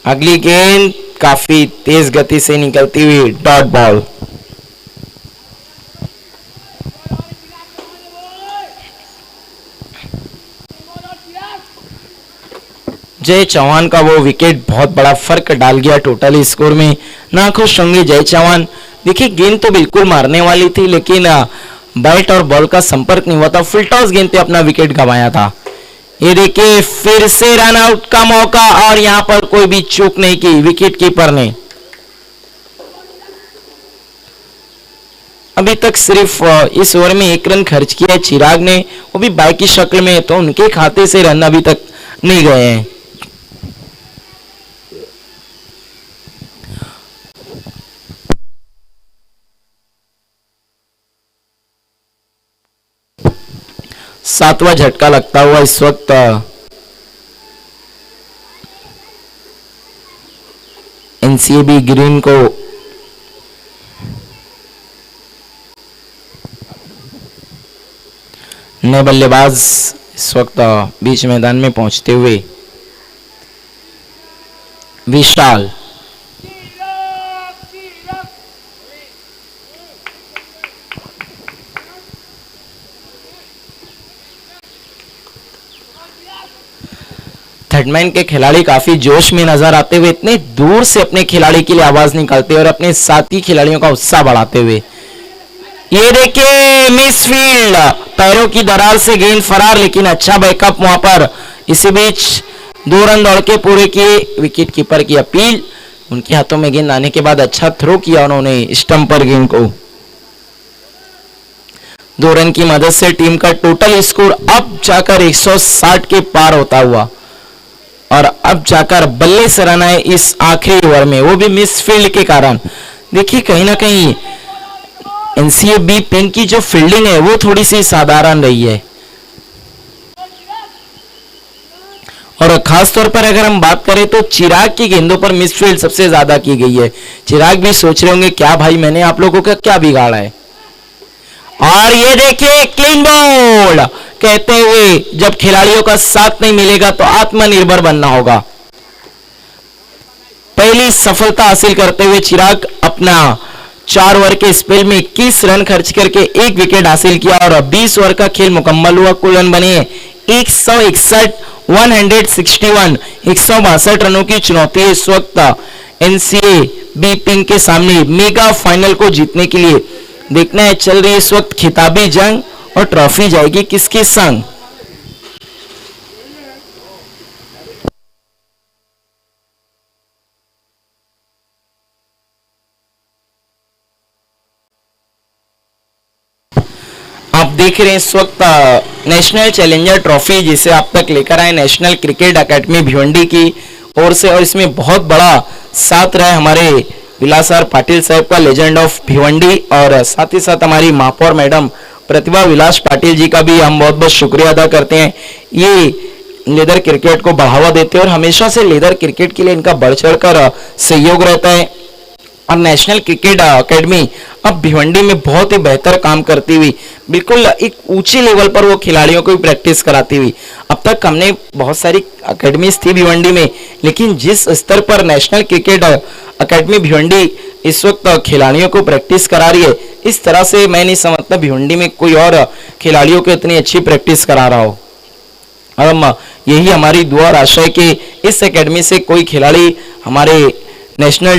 अगली गेंद काफी तेज गति से निकलती हुई, डॉट बॉल। जय चौहान का वो विकेट बहुत बड़ा फर्क डाल गया टोटल स्कोर में। ना खुश होंगे जय चौहान। देखिए गेंद तो बिल्कुल मारने वाली थी, लेकिन बैट और बॉल का संपर्क नहीं हुआ था, फुल टॉस गेंद पे अपना विकेट गंवाया था। ये देखिए फिर से रन आउट का मौका और यहां पर कोई भी चूक नहीं की विकेट कीपर ने। अभी तक सिर्फ इस ओवर में 1 रन खर्च किया है चिराग ने, वो भी बाई की शक्ल में, तो उनके खाते से रन अभी तक नहीं गए हैं। सातवां झटका लगता हुआ इस वक्त एनसीएबी ग्रीन को। नए बल्लेबाज इस वक्त बीच मैदान में पहुंचते हुए विशाल। थर्डमैन के खिलाड़ी काफी जोश में नजर आते हुए इतने दूर से अपने खिलाड़ी के लिए आवाज निकालते हुए और अपने साथी खिलाड़ियों का उत्साह बढ़ाते हुए। ये देखिए मिसफील्ड, पैरों की दरार से गेंद फरार, लेकिन अच्छा बैकअप वहां पर। इसी बीच 2 रन दौड़ के पूरे किए। विकेट कीपर की अपील, उनके हाथों में गेंद आने के बाद अच्छा थ्रो किया उन्होंने स्टंप पर गेंद को। 2 रन की मदद से टीम का टोटल स्कोर अब जाकर 160 के पार होता हुआ और अब जाकर बल्ले से रन आए इस आखिरी ओवर में, वो भी मिसफील्ड के कारण। देखिए कहीं ना कहीं एनसीएबी पिंक की जो फील्डिंग है वो थोड़ी सी साधारण रही है, और खास तौर पर अगर हम बात करें तो चिराग की गेंदों पर मिसफील्ड सबसे ज्यादा की गई है। चिराग भी सोच रहे होंगे क्या भाई मैंने आप लोगों का क्या बिगाड़ा है। और ये देखिए क्लीन बोल्ड कहते हुए, जब खिलाड़ियों का साथ नहीं मिलेगा तो आत्मनिर्भर बनना होगा। पहली सफलता हासिल करते हुए चिराग अपना 4 ओवर के स्पेल में 21 रन खर्च करके 1 विकेट हासिल किया और 20 ओवर का खेल मुकम्मल हुआ। कुल रन बने 161, 161, 162 रनों की चुनौती है इस वक्त एनसीए बी पिंक के सामने मेगा फाइनल को जीतने के लिए। देखना है चल रही इस वक्त खिताबी जंग और ट्रॉफी जाएगी किसके संग। आप देख रहे हैं इस वक्त नेशनल चैलेंजर ट्रॉफी जिसे आप तक लेकर आए नेशनल क्रिकेट एकेडमी भिवंडी की ओर से, और इसमें बहुत बड़ा साथ रहा है हमारे विलासर पाटिल साहब का, लेजेंड ऑफ भिवंडी, और साथ ही साथ हमारी महापौर मैडम प्रतिभा विलास पाटिल जी का भी हम बहुत बहुत शुक्रिया अदा करते हैं। ये लेदर क्रिकेट को बढ़ावा देते हैं और हमेशा से लेदर क्रिकेट के लिए इनका बढ़ चढ़ कर सहयोग रहता है। और नेशनल क्रिकेट एकेडमी अब भिवंडी में बहुत ही बेहतर काम करती हुई बिल्कुल एक ऊंचे लेवल पर वो खिलाड़ियों को भी प्रैक्टिस कराती हुई। अब तक हमने बहुत सारी एकेडमीज थी भिवंडी में, लेकिन जिस स्तर पर नेशनल क्रिकेट एकेडमी भिवंडी इस वक्त खिलाड़ियों को प्रैक्टिस करा रही है, इस तरह से मैं नहीं समझता भिवंडी में कोई और खिलाड़ियों को इतनी अच्छी प्रैक्टिस करा रहा हो। हम यही हमारी दुआ और आशा है कि इस एकेडमी से कोई खिलाड़ी हमारे नेशनल